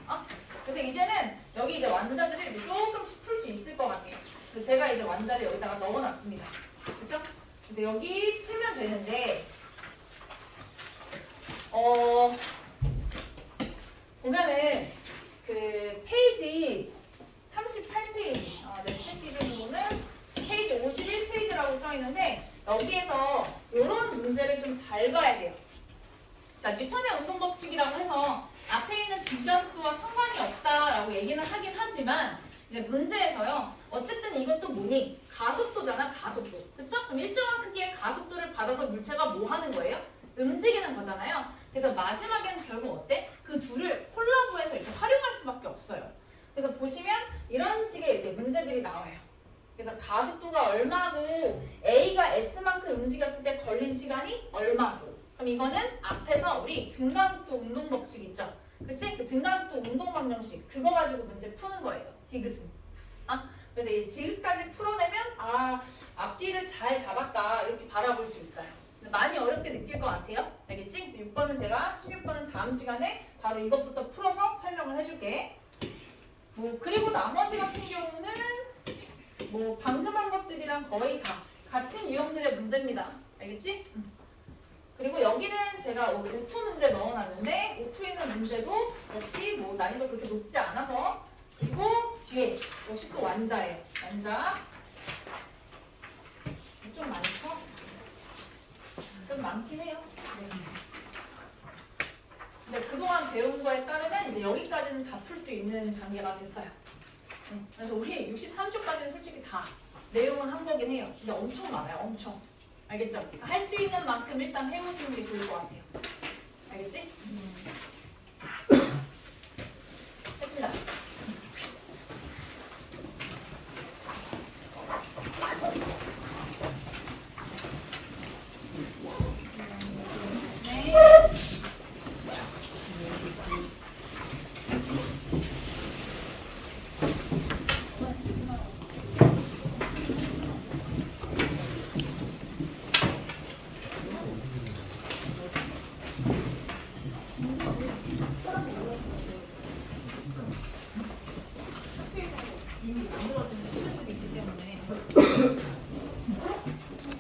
그래서 이제는 여기 이제 완자들을 이제 조금씩 풀 수 있을 것 같아요. 그래서 제가 이제 완자를 여기다가 넣어놨습니다. 그렇죠? 그래서 여기 풀면 되는데 보면은 그 페이지 38페이지 내 책 기준으로는 페이지 51페이지라고 써있는데 여기에서 이런 문제를 좀 잘 봐야 돼요. 그러니까 뉴턴의 운동법칙이라고 해서 앞에 있는 뒷가속도와 상관이 없다라고 얘기는 하긴 하지만 이제 문제에서요. 어쨌든 이것도 뭐니? 가속도잖아, 가속도. 그쵸? 그럼 일정한 크기의 가속도를 받아서 물체가 뭐 하는 거예요? 움직이는 거잖아요. 그래서 마지막에는 결국 어때? 그 둘을 콜라보해서 이렇게 활용할 수밖에 없어요. 그래서 보시면 이런 식의 이렇게 문제들이 나와요. 그래서 가속도가 얼마고 A가 S만큼 움직였을 때 걸린 시간이 얼마고. 그럼 이거는 앞에서 우리 등가속도 운동 법칙 있죠? 그치? 그 등가속도 운동 방정식 그거 가지고 문제 푸는 거예요. 디귿은. 그래서 이 디귿까지 풀어내면 앞뒤를 잘 잡았다 이렇게 바라볼 수 있어요. 많이 어렵게 느낄 것 같아요. 알겠지? 6번은 제가 16번은 다음 시간에 바로 이것부터 풀어서 설명을 해줄게. 그리고 나머지 같은 경우는 방금 한 것들이랑 거의 다 같은 유형들의 문제입니다. 알겠지? 그리고 여기는 제가 O2 문제 넣어놨는데 O2에 있는 문제도 역시 난이도 그렇게 높지 않아서 그리고 뒤에 역시 또 완자예요. 완자 좀 많죠? 좀 많긴 해요. 네. 근데 그동안 배운 거에 따르면 이제 여기까지는 다 풀 수 있는 단계가 됐어요. 그래서 우리 63쪽까지는 솔직히 다 내용은 한 거긴 해요. 근데 엄청 많아요. 엄청. 알겠죠? 할 수 있는 만큼 일단 해보시는 게 좋을 것 같아요.